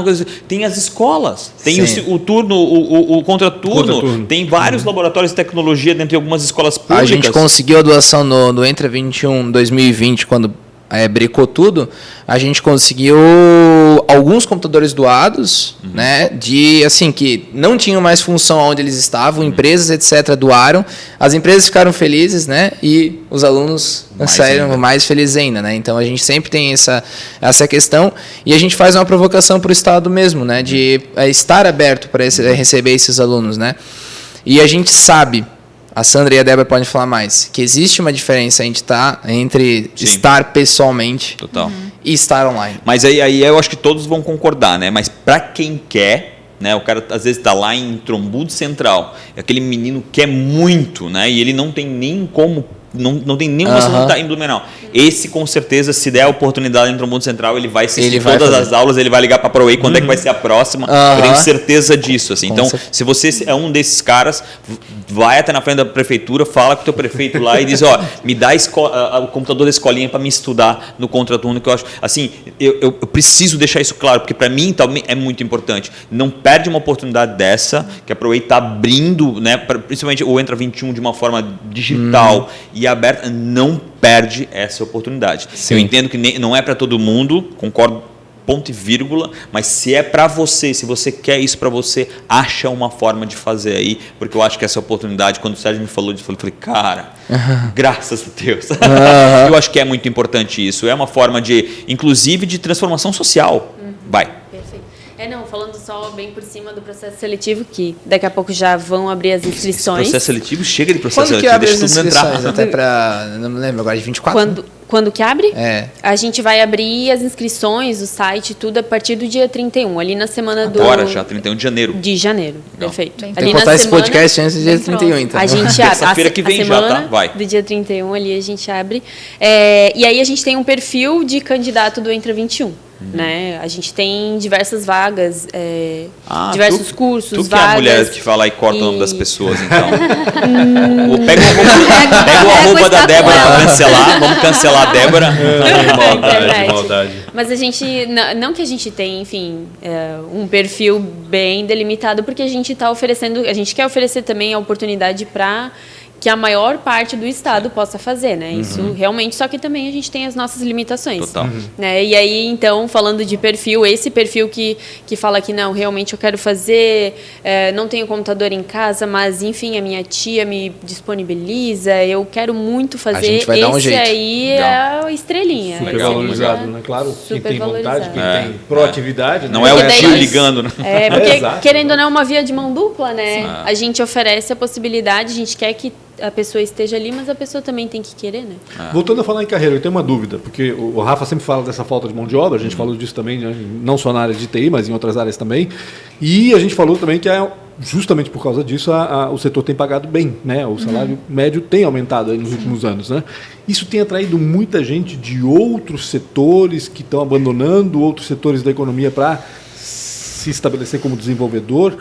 tem as escolas, tem o turno, o contraturno, tem vários laboratórios de tecnologia dentro de algumas escolas públicas. A gente conseguiu a doação no Entra 21 2020, quando brecou tudo, a gente conseguiu alguns computadores doados, né, de assim que não tinham mais função onde eles estavam, empresas, etc, doaram, as empresas ficaram felizes, né, e os alunos saíram mais felizes ainda, né. Então a gente sempre tem essa questão, e a gente faz uma provocação para o Estado mesmo, né, de estar aberto para receber esses alunos, né. E a gente sabe, a Sandra e a Débora podem falar mais, que existe uma diferença entre estar pessoalmente e estar online. Mas aí eu acho que todos vão concordar, né? Mas para quem quer, né? O cara às vezes está lá em Trombudo Central, aquele menino quer muito, né? E ele não tem nem como... Não tem nenhuma noção de estar em Blumenau. Esse, com certeza, se der a oportunidade em Trombudo Central, ele vai assistir todas as aulas, ele vai ligar para a ProWay quando é que vai ser a próxima. Eu tenho certeza disso. Assim. Então, se você é um desses caras, vai até na frente da prefeitura, fala com o teu prefeito lá e diz, me dá o computador da escolinha para me estudar no contraturno, que eu acho... Assim, eu preciso deixar isso claro, porque para mim também é muito importante. Não perde uma oportunidade dessa, que a ProWay está abrindo, né, principalmente o Entra 21 de uma forma digital e aberta, não perde essa oportunidade. Sim. Eu entendo que não é para todo mundo, concordo, ponto e vírgula, mas se é para você, se você quer isso para você, acha uma forma de fazer aí, porque eu acho que essa oportunidade, quando o Sérgio me falou disso, eu falei, cara, graças a Deus. Eu acho que é muito importante isso, é uma forma inclusive de transformação social. Vai. Perfeito. Falando só bem por cima do processo seletivo, que daqui a pouco já vão abrir as inscrições. Processo seletivo, chega de processo seletivo. Quando que abre as inscrições? Até para, não me lembro agora, de 24? Quando que abre? A gente vai abrir as inscrições, o site, tudo a partir do dia 31, ali na semana Agora já, 31 de janeiro. De janeiro, perfeito. Tem que botar esse podcast antes do dia 31, então. A gente abre. Terça-feira que vem já, tá? Vai. Do dia 31 ali a gente abre. E aí a gente tem um perfil de candidato do Entra 21. Né? A gente tem diversas vagas, diversos cursos, tu que vagas. É a mulher que fala e corta o nome das pessoas, então. Pega o arroba da Débora para cancelar. Vamos cancelar a Débora. Maldade. Mas a gente, não que a gente tenha, enfim, um perfil bem delimitado, porque a gente está oferecendo, a gente quer oferecer também a oportunidade para que a maior parte do estado possa fazer, né? Isso realmente, só que também a gente tem as nossas limitações. Total. Né? E aí, então, falando de perfil, esse perfil que fala que não, realmente eu quero fazer, não tenho computador em casa, mas, enfim, a minha tia me disponibiliza, eu quero muito fazer. A gente vai dar um jeito. Esse aí é a estrelinha. Super valorizado, né? Claro, quem tem vontade, quem tem proatividade. Não é o tio ligando, né? Porque, querendo ou não, é uma via de mão dupla, né? A gente oferece a possibilidade, a gente quer que a pessoa esteja ali, mas a pessoa também tem que querer, né? Voltando a falar em carreira, eu tenho uma dúvida, porque o Rafa sempre fala dessa falta de mão de obra, a gente falou disso também, né? Não só na área de TI, mas em outras áreas também, e a gente falou também que justamente por causa disso o setor tem pagado bem, né? O salário médio tem aumentado aí nos últimos anos, né? Isso tem atraído muita gente de outros setores que estão abandonando outros setores da economia para se estabelecer como desenvolvedor,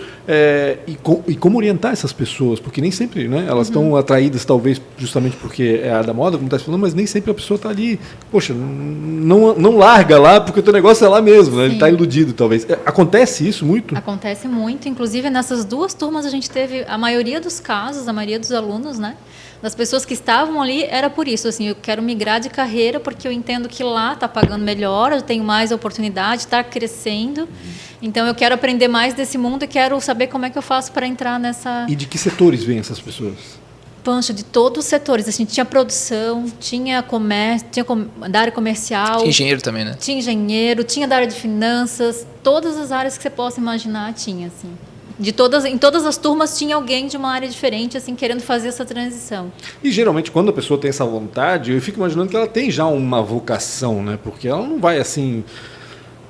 e como orientar essas pessoas, porque nem sempre, né, elas estão atraídas talvez justamente porque é a da moda, como está falando, mas nem sempre a pessoa está ali, poxa, não larga lá porque o teu negócio é lá mesmo, né? Ele está iludido talvez. Acontece isso muito? Acontece muito, inclusive nessas duas turmas a gente teve a maioria dos casos, a maioria dos alunos, né? Das pessoas que estavam ali, era por isso, assim, eu quero migrar de carreira porque eu entendo que lá está pagando melhor, eu tenho mais oportunidade, está crescendo, então eu quero aprender mais desse mundo e quero saber como é que eu faço para entrar nessa... E de que setores vêm essas pessoas? Pancho, de todos os setores, assim, tinha produção, tinha comércio, tinha da área comercial... Tinha engenheiro também, né? Tinha engenheiro, tinha da área de finanças, todas as áreas que você possa imaginar tinha, assim. Em todas as turmas tinha alguém de uma área diferente, assim, querendo fazer essa transição. E geralmente quando a pessoa tem essa vontade, eu fico imaginando que ela tem já uma vocação, né? Porque ela não vai assim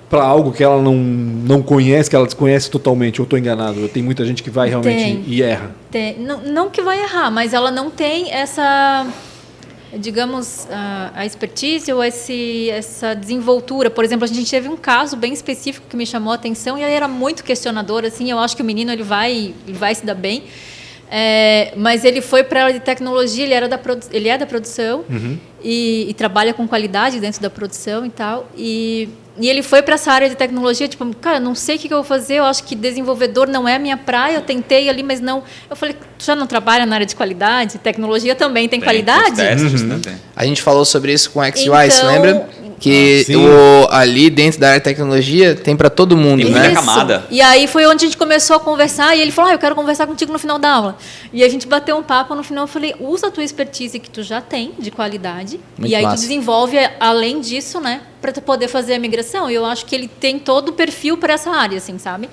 para algo que ela não conhece, que ela desconhece totalmente. Eu estou enganado? Tem muita gente que vai realmente e erra. Não que vai errar, mas ela não tem essa, digamos, a expertise ou essa desenvoltura. Por exemplo, a gente teve um caso bem específico que me chamou a atenção e ele era muito questionador, assim, eu acho que o menino ele vai se dar bem, mas ele foi para a área de tecnologia, ele é da produção e trabalha com qualidade dentro da produção e tal, e ele foi para essa área de tecnologia, tipo, cara, não sei o que eu vou fazer, eu acho que desenvolvedor não é a minha praia, eu tentei ali, mas não... Eu falei, tu já não trabalha na área de qualidade? Tecnologia também tem qualidade? A gente falou sobre isso com o XUI, você lembra? Que Ah, ali dentro da área de tecnologia tem para todo mundo, tem né? muita camada. E aí foi onde a gente começou a conversar e ele falou, eu quero conversar contigo no final da aula. E a gente bateu um papo, no final eu falei, usa a tua expertise que tu já tem de qualidade Muito e aí massa. tu desenvolve além disso, né, para tu poder fazer a migração. E eu acho que ele tem todo o perfil para essa área, assim, sabe?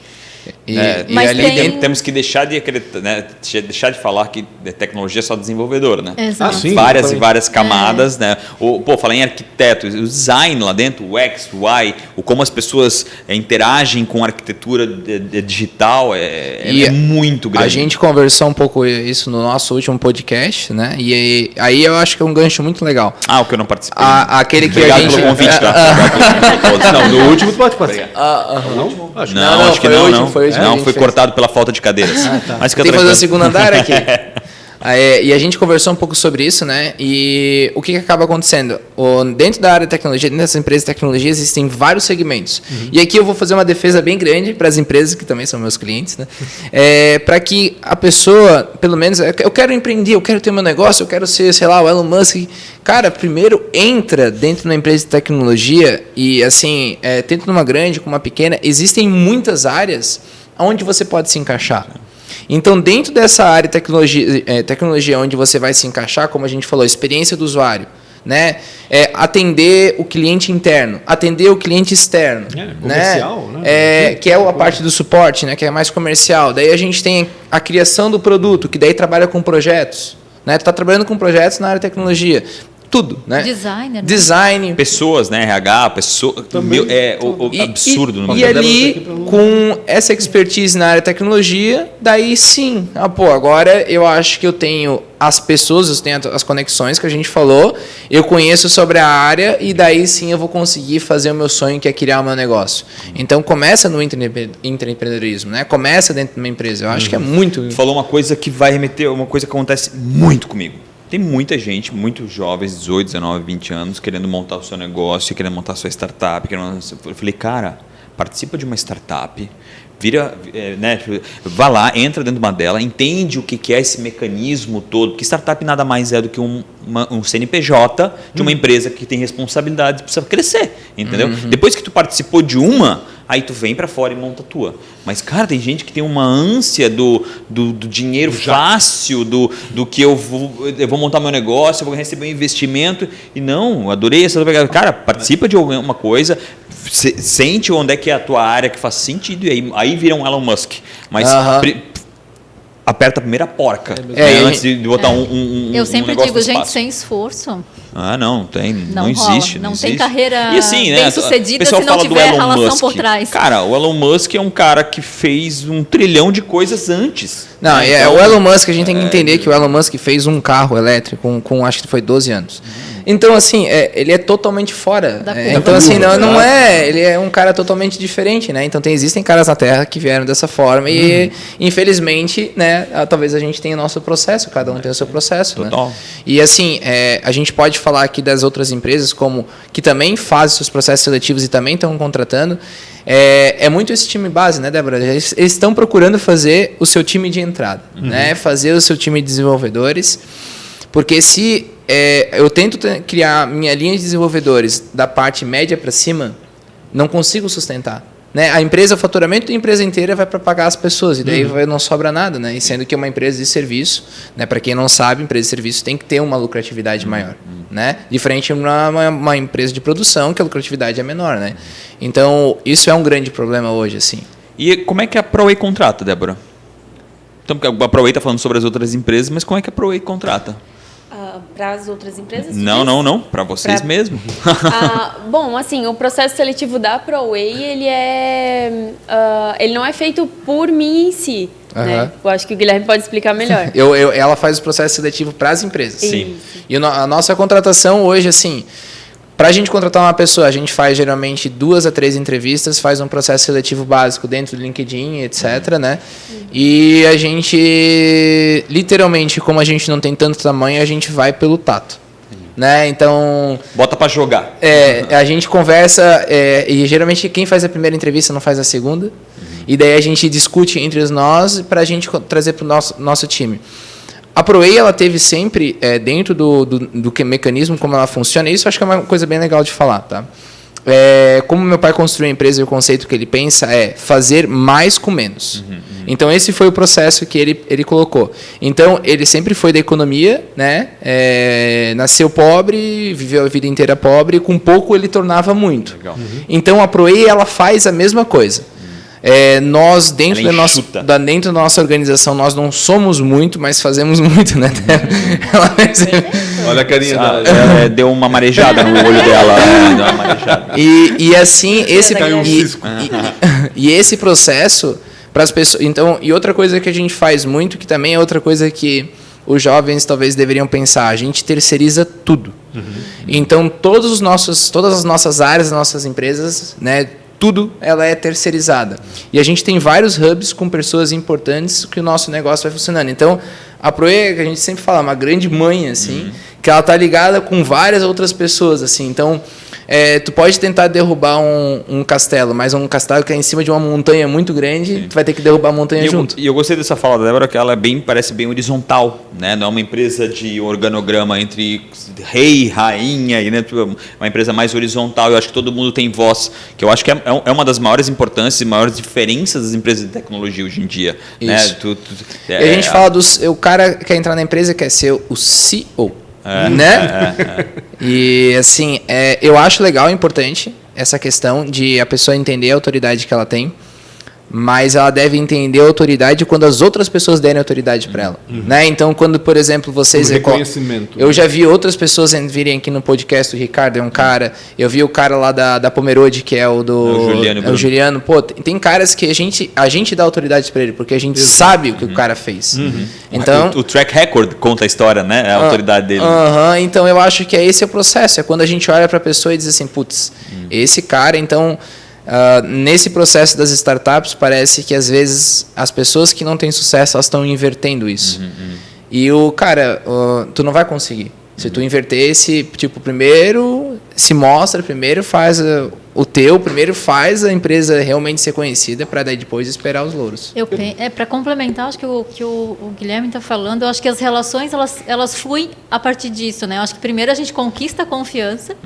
Mas ali temos que deixar de acreditar, né? Deixar de falar que tecnologia é só desenvolvedor, né? Exato. Sim, Várias e várias camadas, né? Falar em arquiteto, o design lá dentro, o X, o Y, como as pessoas interagem com a arquitetura digital é muito grande. A gente conversou um pouco isso no nosso último podcast, né? E aí eu acho que é um gancho muito legal. O que eu não participei. Aquele que Obrigado a gente... pelo convite, tá? Não, no último tu pode participar. Não? Acho que foi não, hoje, não. foi hoje que a Não, gente foi fez. cortado pela falta de cadeiras. Mas Tem que fazer o segundo andar aqui. E a gente conversou um pouco sobre isso, né? E o que acaba acontecendo? Dentro da área de tecnologia, dentro das empresas de tecnologia, existem vários segmentos. E aqui eu vou fazer uma defesa bem grande para as empresas, que também são meus clientes, né? Para que a pessoa, pelo menos, eu quero empreender, eu quero ter meu negócio, eu quero ser, sei lá, o Elon Musk. Cara, primeiro entra dentro de uma empresa de tecnologia e, assim, tanto numa grande como uma pequena, existem muitas áreas onde você pode se encaixar. Então, dentro dessa área de tecnologia onde você vai se encaixar, como a gente falou, experiência do usuário, né? Atender o cliente interno, atender o cliente externo, comercial, né? Que é a parte do suporte, né? Que é mais comercial. Daí a gente tem a criação do produto, que daí trabalha com projetos, né? Tu está trabalhando com projetos na área de tecnologia. tudo, né? Designer, né? Design. Pessoas, né? RH, pessoa. Absurdo. E ali, com essa expertise na área de tecnologia, daí sim. Agora eu acho que eu tenho as pessoas, eu tenho as conexões que a gente falou, eu conheço sobre a área e daí sim eu vou conseguir fazer o meu sonho, que é criar o meu negócio. Então começa no intraempreendedorismo, né? Começa dentro de uma empresa. Eu acho que é muito... Tu falou uma coisa que vai remeter, uma coisa que acontece muito comigo. Tem muita gente, muitos jovens, 18, 19, 20 anos, querendo montar o seu negócio, querendo montar a sua startup. Eu falei, cara, participa de uma startup, vá lá, entra dentro de uma dela, entende o que é esse mecanismo todo, porque startup nada mais é do que um CNPJ de uma empresa que tem responsabilidades, precisa crescer, entendeu? Depois que tu participou de uma, aí tu vem para fora e monta a tua. Mas, cara, tem gente que tem uma ânsia do dinheiro fácil, do que eu vou montar meu negócio, eu vou receber um investimento. E não, adorei essa pegada. Cara, participa de alguma coisa, sente onde é que é a tua área que faz sentido, e aí vira um Elon Musk. Mas aperta a primeira porca antes de botar Eu sempre negócio digo, gente, espaço. sem esforço. Não existe. Não tem carreira bem sucedida se não tiver relação por trás. Cara, o Elon Musk é um cara que fez 1 trilhão de coisas antes. Não, então, o Elon Musk, a gente tem que entender que o Elon Musk fez um carro elétrico com acho que foi 12 anos. Então, assim, ele é totalmente fora. Então, assim, não é... Ele é um cara totalmente diferente, né? Então, existem caras na Terra que vieram dessa forma e, infelizmente, né, talvez a gente tenha o nosso processo, cada um tem o seu processo, total. Né? E, assim, a gente pode falar aqui das outras empresas que também fazem seus processos seletivos e também estão contratando. É muito esse time base, né, Débora? Eles estão procurando fazer o seu time de entrada, né? Fazer o seu time de desenvolvedores, porque se eu tento criar minha linha de desenvolvedores da parte média para cima, não consigo sustentar. Né? A empresa, o faturamento da empresa inteira vai para pagar as pessoas, e daí não sobra nada. Né? E sendo que é uma empresa de serviço, né? Para quem não sabe, empresa de serviço tem que ter uma lucratividade maior. Né? Diferente de uma empresa de produção, que a lucratividade é menor. Né? Então, isso é um grande problema hoje. Assim. E como é que a ProWay contrata, Débora? Então, a ProWay está falando sobre as outras empresas, mas como é que a ProWay contrata? Para as outras empresas? Não. Para vocês mesmo. Bom, assim, o processo seletivo da ProWay, ele não é feito por mim em si. Né? Eu acho que o Guilherme pode explicar melhor. Ela faz o processo seletivo para as empresas. Sim. E a nossa contratação hoje, assim... Para a gente contratar uma pessoa, a gente faz geralmente 2 a 3 entrevistas, faz um processo seletivo básico dentro do LinkedIn, etc. Né? E a gente, literalmente, como a gente não tem tanto tamanho, a gente vai pelo tato. Né? Então... Bota para jogar. A gente conversa, e geralmente quem faz a primeira entrevista não faz a segunda. E daí a gente discute entre nós para a gente trazer para o nosso time. A ProWay, ela teve sempre, dentro do mecanismo, como ela funciona, isso eu acho que é uma coisa bem legal de falar. Tá? Como meu pai construiu a empresa, e o conceito que ele pensa é fazer mais com menos. Então, esse foi o processo que ele colocou. Então, ele sempre foi da economia, né? Nasceu pobre, viveu a vida inteira pobre, e com pouco ele tornava muito. Então, a ProWay, ela faz a mesma coisa. Nós, dentro da nossa organização, nós não somos muito, mas fazemos muito, né? Olha a carinha dela. Deu uma marejada no olho dela. Deu uma marejada. E assim, esse processo para as pessoas. Então, e outra coisa que a gente faz muito, que também é outra coisa que os jovens talvez deveriam pensar, a gente terceiriza tudo. Então, todas as nossas áreas, as nossas empresas, né? Tudo ela é terceirizada. E a gente tem vários hubs com pessoas importantes que o nosso negócio vai funcionando. Então, a ProWay, que a gente sempre fala, uma grande mãe, assim, que ela está ligada com várias outras pessoas. Assim. Então, tu pode tentar derrubar um castelo, mas um castelo que é em cima de uma montanha muito grande, tu vai ter que derrubar a montanha junto. E eu gostei dessa fala da Débora, que ela parece bem horizontal, né? Não é uma empresa de organograma entre rei, rainha, e, né? Uma empresa mais horizontal. Eu acho que todo mundo tem voz, que eu acho que é uma das maiores importâncias e maiores diferenças das empresas de tecnologia hoje em dia. Né? E a gente fala o cara que quer entrar na empresa quer ser o CEO. Né? E assim, eu acho legal e importante essa questão de a pessoa entender a autoridade que ela tem, mas ela deve entender a autoridade quando as outras pessoas derem autoridade para ela. Né? Então, quando, por exemplo, vocês... reconhecimento. Eu já vi outras pessoas virem aqui no podcast, o Ricardo é um cara, eu vi o cara lá da Pomerode, que é o do... o Juliano. Pô, tem caras que a gente dá autoridade para ele, porque a gente sabe o que o cara fez. Então, o track record conta a história, né? É a autoridade dele. Então, eu acho que esse é o processo. É quando a gente olha para a pessoa e diz assim, putz, esse cara, então... nesse processo das startups, parece que às vezes as pessoas que não têm sucesso, elas estão invertendo isso. E tu não vai conseguir. Se tu inverter esse, tipo, primeiro se mostra, primeiro faz primeiro faz a empresa realmente ser conhecida para daí depois esperar os louros. Para complementar, acho que o que o Guilherme está falando, eu acho que as relações elas fluem a partir disso, né? Eu acho que primeiro a gente conquista a confiança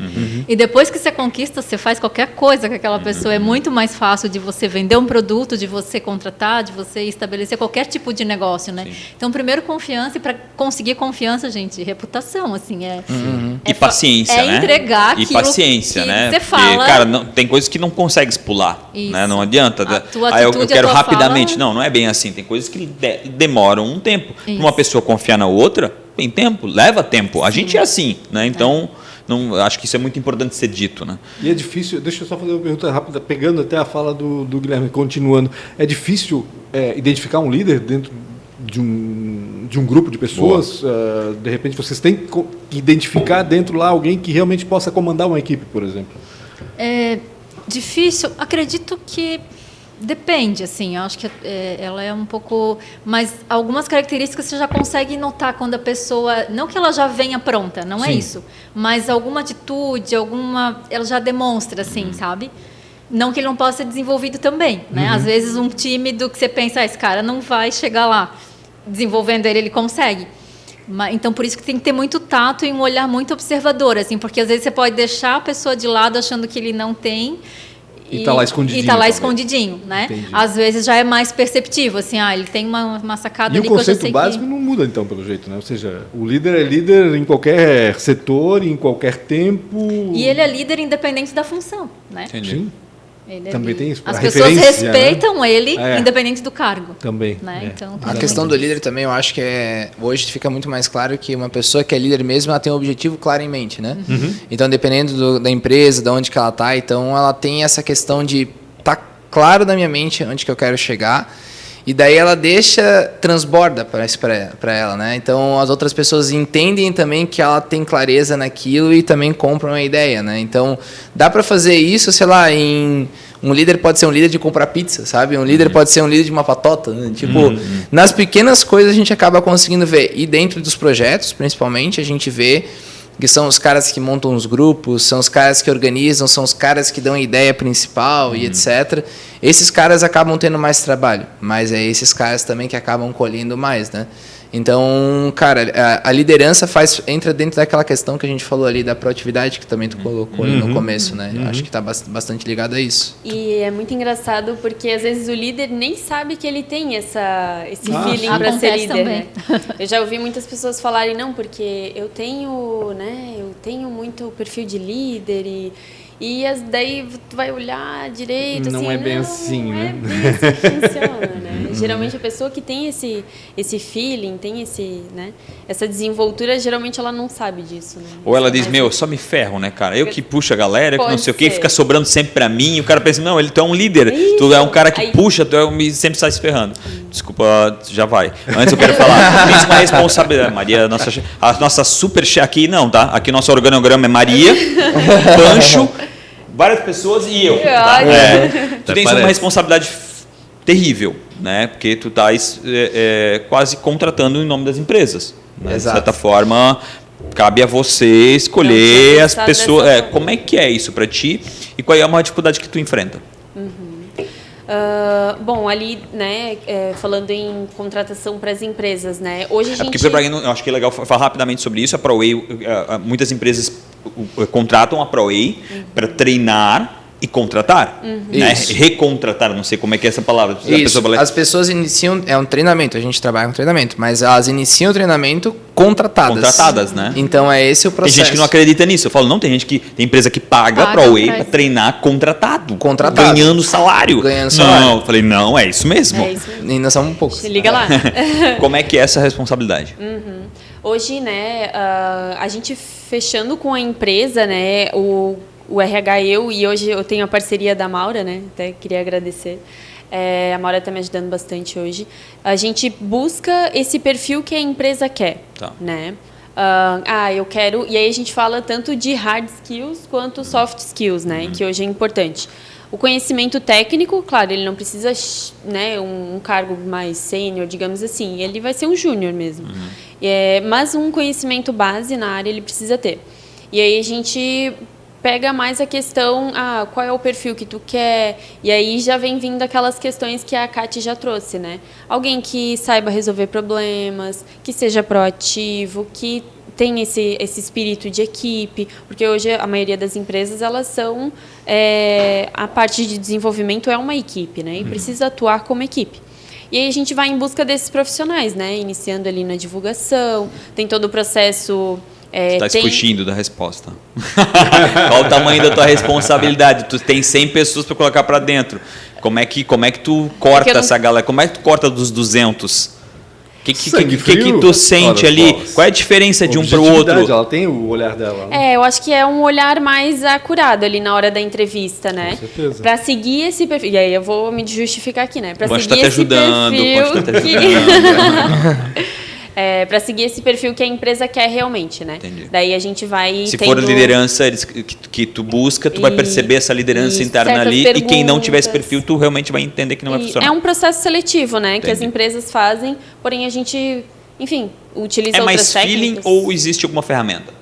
e depois que você conquista, você faz qualquer coisa com aquela pessoa. É muito mais fácil de você vender um produto, de você contratar, de você estabelecer qualquer tipo de negócio, né? Sim. Então, primeiro confiança, e para conseguir confiança, gente, reputação, assim, e paciência, né? Entregar aquilo e paciência, que né? você fala. Porque, cara, tem coisas que não consegues pular, né? Não adianta. Eu quero rapidamente. Não é bem assim. Tem coisas que demoram um tempo. Uma pessoa confiar na outra, tem tempo, leva tempo. A gente é assim, né? Então, acho que isso é muito importante ser dito, né? E é difícil, deixa eu só fazer uma pergunta rápida, pegando até a fala do Guilherme, continuando. É difícil identificar um líder dentro de um grupo de pessoas? De repente, vocês têm que identificar dentro lá alguém que realmente possa comandar uma equipe, por exemplo? É difícil. Acredito que depende, assim. Eu acho que ela é um pouco... Mas algumas características você já consegue notar quando a pessoa... Não que ela já venha pronta, não é isso. Mas alguma atitude, ela já demonstra, assim, sabe? Não que ele não possa ser desenvolvido também, né? Às vezes um tímido que você pensa, esse cara não vai chegar lá. Desenvolvendo ele consegue. Então, por isso que tem que ter muito tato e um olhar muito observador, assim, porque às vezes você pode deixar a pessoa de lado achando que ele não tem e está lá escondidinho. E está lá escondidinho, né? Entendi. Às vezes já é mais perceptível, assim, ele tem uma sacada ali que eu já sei que... E o conceito básico não muda, então, pelo jeito, né? Ou seja, o líder é líder em qualquer setor, em qualquer tempo... E ele é líder independente da função, né? Entendi. Sim. Também tem isso. As pessoas respeitam, né? Ele, independente do cargo. Também. Né? Então, a questão do líder também, eu acho que hoje fica muito mais claro que uma pessoa que é líder mesmo, ela tem um objetivo claro em mente, né? Então, dependendo da empresa, de onde que ela está, então ela tem essa questão de claro na minha mente onde que eu quero chegar. E daí ela transborda para ela, né? Então as outras pessoas entendem também que ela tem clareza naquilo e também compram a ideia, né? Então dá para fazer isso, sei lá, um líder pode ser um líder de comprar pizza, sabe? Um líder pode ser um líder de uma patota, né? Tipo, nas pequenas coisas a gente acaba conseguindo ver. E dentro dos projetos, principalmente, a gente vê que são os caras que montam os grupos, são os caras que organizam, são os caras que dão a ideia principal e etc. Esses caras acabam tendo mais trabalho, mas é esses caras também que acabam colhendo mais, né? Então, cara, a liderança entra dentro daquela questão que a gente falou ali da proatividade, que também tu colocou ali no começo, né? Acho que está bastante ligado a isso. E é muito engraçado porque às vezes o líder nem sabe que ele tem esse feeling para ser líder. Né? Eu já ouvi muitas pessoas falarem, não, porque eu tenho muito perfil de líder e daí tu vai olhar direito, não assim, é bem assim, não né? é bem assim que funciona, né? Geralmente a pessoa que tem esse feeling, tem essa desenvoltura, geralmente ela não sabe disso, né? Ou ela diz, só me ferro, né, cara? Eu que puxo a galera, que não sei o quê, fica sobrando sempre pra mim, e o cara pensa, não, tu é um líder, tu é um cara que puxa, tu sempre sai se ferrando. Desculpa, já vai. Antes eu quero falar, tem uma responsabilidade. Maria, a nossa super chefe aqui, não, tá? Aqui nosso organograma é Maria, Pancho, várias pessoas e eu. Tá? Tu tens uma responsabilidade terrível, né? Porque tu estás quase contratando em nome das empresas. Né? De certa forma, cabe a você escolher as pessoas. Como é que é isso para ti e qual é a maior dificuldade que tu enfrenta? Bom, ali, né, falando em contratação para as empresas, né? Hoje a gente... Porque, eu acho que é legal falar rapidamente sobre isso. A ProWay, muitas empresas contratam a ProWay para treinar e contratar, né? Recontratar, não sei como é que é essa palavra. Isso. As pessoas iniciam, é um treinamento, a gente trabalha com treinamento, mas elas iniciam o treinamento contratadas. Contratadas, né? Então é esse o processo. Tem gente que não acredita nisso. Eu falo, não, tem empresa que paga para o Whey para treinar contratado. Ganhando salário. Não, eu falei, não, é isso mesmo. É isso mesmo. E nós somos poucos. Liga lá. Como é que é essa responsabilidade? Hoje, né, a gente fechando com a empresa, né, o RH e hoje eu tenho a parceria da Maura, né, até queria agradecer. A Maura está me ajudando bastante hoje. A gente busca esse perfil que a empresa quer, né? Eu quero... E aí a gente fala tanto de hard skills quanto soft skills, né, que hoje é importante. O conhecimento técnico, claro, ele não precisa, né, um cargo mais sênior, digamos assim, ele vai ser um júnior mesmo. Mas um conhecimento base na área ele precisa ter. E aí a gente pega mais a questão, qual é o perfil que tu quer, e aí já vem vindo aquelas questões que a Kati já trouxe, né? Alguém que saiba resolver problemas, que seja proativo, que tem esse espírito de equipe, porque hoje a maioria das empresas, elas são, a parte de desenvolvimento é uma equipe, né? E precisa atuar como equipe. E aí a gente vai em busca desses profissionais, né? Iniciando ali na divulgação, tem todo o processo... Você está fugindo da resposta. Qual o tamanho da tua responsabilidade? Tu tem 100 pessoas para colocar para dentro. Como é que tu corta essa galera? Como é que tu corta dos 200? O que tu sente ali? Qual é a diferença de um para o outro? Ela tem o olhar dela. Eu acho que é um olhar mais acurado ali na hora da entrevista, né? Com certeza. Para seguir esse perfil. E aí eu vou me justificar aqui, né? Para Pode seguir estar te esse ajudando, perfil. pode estar te ajudando. Para seguir esse perfil que a empresa quer realmente, né? Entendi. Daí a gente vai Se for a liderança que tu busca, tu vai perceber essa liderança interna ali, e quem não tiver esse perfil, tu realmente vai entender que não vai funcionar. É um processo seletivo, né? Entendi. Que as empresas fazem, porém a gente, enfim, utiliza outras técnicas. É mais feeling ou existe alguma ferramenta?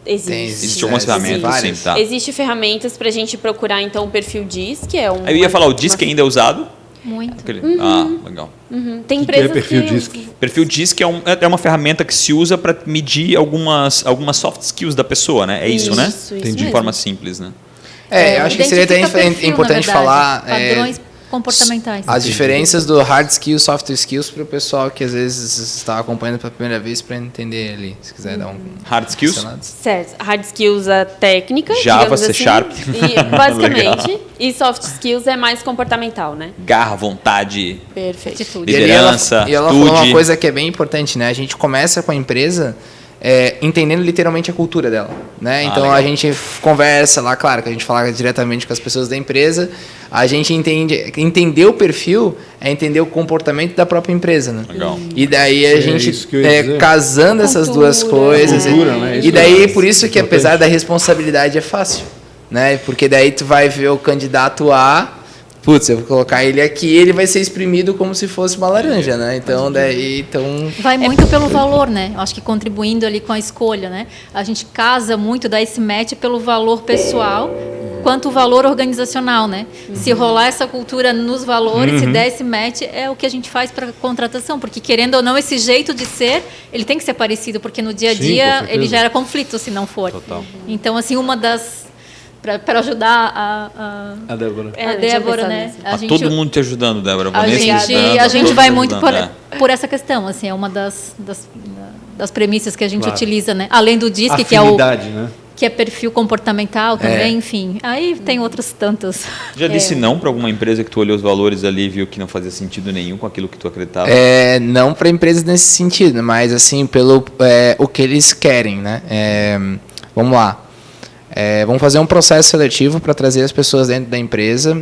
Existe algumas ferramentas, sim, tá. Existe ferramentas para a gente procurar, então, o perfil DISC, que é um... Eu ia falar, o DISC ainda é usado? Muito. Legal. Tem empresas que é perfil DISC? Perfil DISC é uma ferramenta que se usa para medir algumas soft skills da pessoa, né? É isso, né? Isso de mesmo. forma simples, né? Eu acho que seria até perfil, importante falar padrões comportamentais. as diferenças do hard skills, soft skills para o pessoal que às vezes está acompanhando pela primeira vez para entender ali, se quiser dar um hard skills? Certo. Hard skills a técnica, Java, digamos C assim, Sharp. basicamente. E soft skills é mais comportamental, né? Garra, vontade, Perfeito. Atitude. liderança, E ela falou uma coisa que é bem importante, né? A gente começa com a empresa entendendo literalmente a cultura dela, né? Então legal. a gente conversa lá, claro que a gente fala diretamente com as pessoas da empresa, a gente entender o perfil é entender o comportamento da própria empresa, né? Legal. E daí a gente casando essas duas coisas, Cultura, né? e daí por isso que apesar da responsabilidade é fácil, né? Porque daí tu vai ver o candidato A, putz, eu vou colocar ele aqui, ele vai ser exprimido como se fosse uma laranja, né? Então, Vai muito pelo valor, né? Eu acho que contribuindo ali com a escolha, né? A gente casa muito, dá esse match pelo valor pessoal quanto o valor organizacional, né? Se rolar essa cultura nos valores, se der esse match, é o que a gente faz para contratação, porque querendo ou não, esse jeito de ser, ele tem que ser parecido, porque no dia a dia ele gera conflito se não for. Total. Então, assim, uma das... Para ajudar A Débora. a Débora, né? Todo mundo te ajudando, Débora. A gente vai muito por essa questão, assim, é uma das premissas que a gente utiliza, né? Além do DISC, que é perfil comportamental também, enfim. Aí tem outras tantas. Já disse não para alguma empresa que tu olhou os valores ali e viu que não fazia sentido nenhum com aquilo que tu acreditava? Não para empresas nesse sentido, mas assim, pelo o que eles querem, né? Vamos lá. Vamos fazer um processo seletivo para trazer as pessoas dentro da empresa,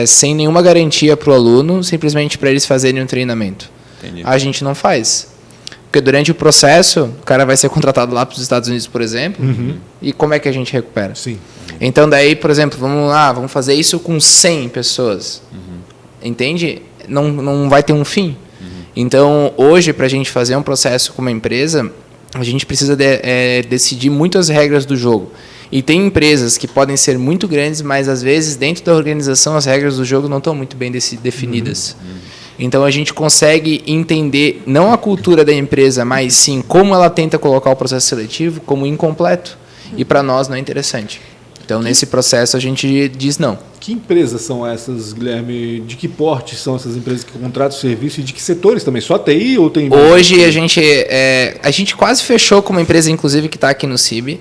sem nenhuma garantia para o aluno, simplesmente para eles fazerem um treinamento. Entendi. A gente não faz. Porque durante o processo, o cara vai ser contratado lá para os Estados Unidos, por exemplo, e como é que a gente recupera? Sim. Então, daí, por exemplo, vamos fazer isso com 100 pessoas. Entende? Não vai ter um fim. Então, hoje, para a gente fazer um processo com uma empresa, a gente precisa decidir muitas regras do jogo. E tem empresas que podem ser muito grandes, mas às vezes dentro da organização as regras do jogo não estão muito bem definidas. Então a gente consegue entender não a cultura da empresa, mas sim como ela tenta colocar o processo seletivo como incompleto. E para nós não é interessante. Então, nesse processo, a gente diz não. Que empresas são essas, Guilherme? De que porte são essas empresas que contratam serviço e de que setores também? Só TI ou tem... Hoje a gente quase fechou com uma empresa, inclusive, que está aqui no CIB,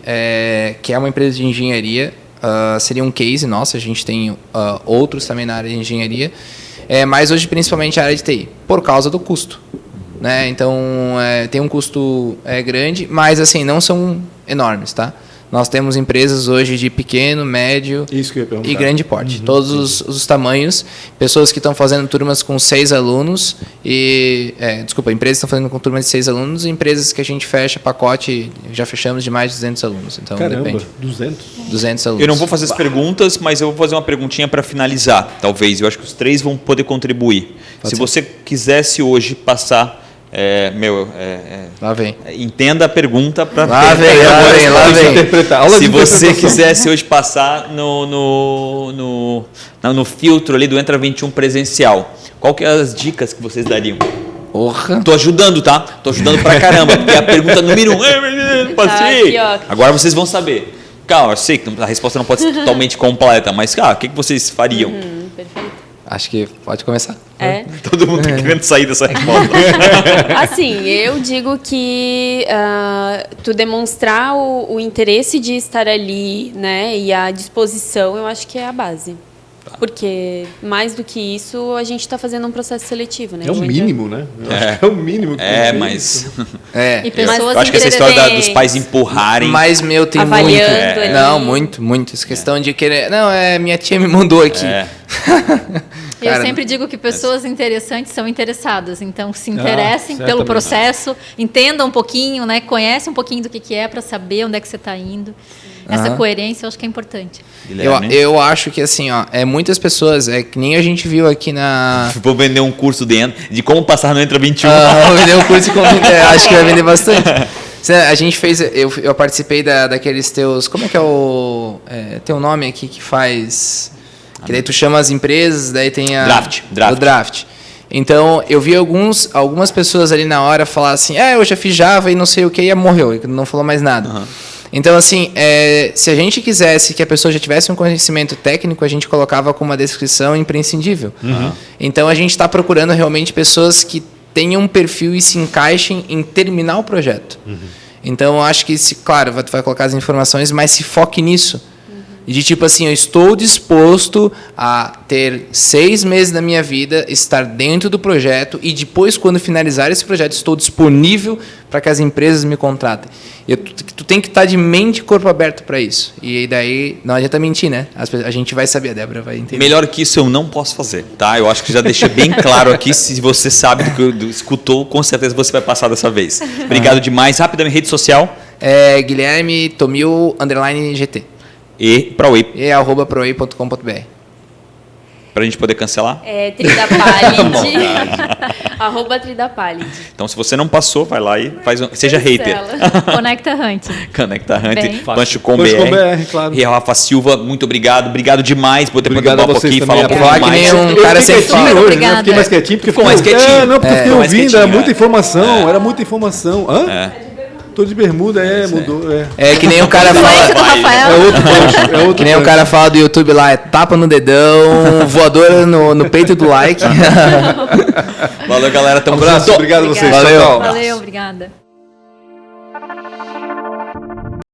que é uma empresa de engenharia. Seria um case nosso, a gente tem outros também na área de engenharia, mas hoje principalmente a área de TI, por causa do custo. Né? Então, tem um custo grande, mas assim, não são enormes, tá? Nós temos empresas hoje de pequeno, médio e grande porte. Todos os tamanhos. Pessoas que estão fazendo turmas com 6 alunos. Empresas que estão fazendo com turmas de 6 alunos. E empresas que a gente fecha pacote, já fechamos de mais de 200 alunos. Então, caramba, depende. 200 alunos. Eu não vou fazer as perguntas, mas eu vou fazer uma perguntinha para finalizar, talvez. Eu acho que os 3 vão poder contribuir. Se você quisesse hoje passar... Lá vem. Entenda a pergunta para... Lá vem. Interpretar. Se você quisesse hoje passar no filtro ali do Entra 21 presencial, qual que é as dicas que vocês dariam? Porra. Tô ajudando, tá? Tô ajudando pra caramba, porque é a pergunta número 1. Não passei. Agora vocês vão saber. Calma, eu sei que a resposta não pode ser totalmente completa, mas, o que vocês fariam? Perfeito. Acho que pode começar. Todo mundo tá querendo sair dessa resposta. Assim, eu digo que tu demonstrar o interesse de estar ali, né, e a disposição, eu acho que é a base. Porque, mais do que isso, a gente está fazendo um processo seletivo, né? É o mínimo, né? É o mínimo. Mas... E pessoas eu acho que essa história dos pais empurrarem... Mas, tem avaliando muito. Não, muito. Essa questão de querer... Não, minha tia me mandou aqui. Eu sempre digo que pessoas interessantes são interessadas. Então, se interessem pelo processo, entendam um pouquinho, né? Conhecem um pouquinho do que é para saber onde é que você está indo. Essa coerência eu acho que é importante. Eu acho que assim, muitas pessoas, que nem a gente viu aqui na... Vou vender um curso de como passar no Entra 21. Vou vender um curso de como... acho que vai vender bastante. A gente fez... Eu participei daqueles teus... Como é que é o... tem um nome aqui que faz... Que daí tu chama as empresas, daí tem o draft. Então, eu vi algumas pessoas ali na hora falar assim, eu já fiz Java e não sei o que, e morreu, não falou mais nada. Então, assim, se a gente quisesse que a pessoa já tivesse um conhecimento técnico, a gente colocava com uma descrição imprescindível. Então, a gente está procurando realmente pessoas que tenham um perfil e se encaixem em terminar o projeto. Então, eu acho que, claro, tu vai colocar as informações, mas se foque nisso. De tipo assim, eu estou disposto a ter 6 meses da minha vida, estar dentro do projeto e depois, quando finalizar esse projeto, estou disponível para que as empresas me contratem. Tu tem que estar de mente e corpo aberto para isso. E daí não adianta mentir, né? A gente vai saber, a Débora vai entender. Melhor que isso eu não posso fazer, tá? Eu acho que já deixei bem claro aqui, se você sabe do que escutou, com certeza você vai passar dessa vez. Obrigado demais. Rapidamente, rede social. Guilherme Tomil _GT. E ProWay. E @proway.com.br. Pra gente poder cancelar? Tridapalid. @Tridapalid. Então, se você não passou, vai lá e seja hater. Conecta Hunt. Conecta Hunt. Punch.com.br. Claro. E Rafa Silva, muito obrigado. Obrigado demais por ter podido um pouquinho e falar um pouco mais. Que nem um cara sem fala. Hoje, né? Fiquei mais quietinho porque ficou mais quietinho. Não, porque eu fiquei ouvindo, era muita informação. Era muita informação. Tô de bermuda, mudou. Que nem o cara fala. Que nem o cara fala do YouTube lá, tapa no dedão, voadora no peito do like. Valeu, galera. Tamo junto. Obrigado a vocês. Valeu. Valeu, obrigada.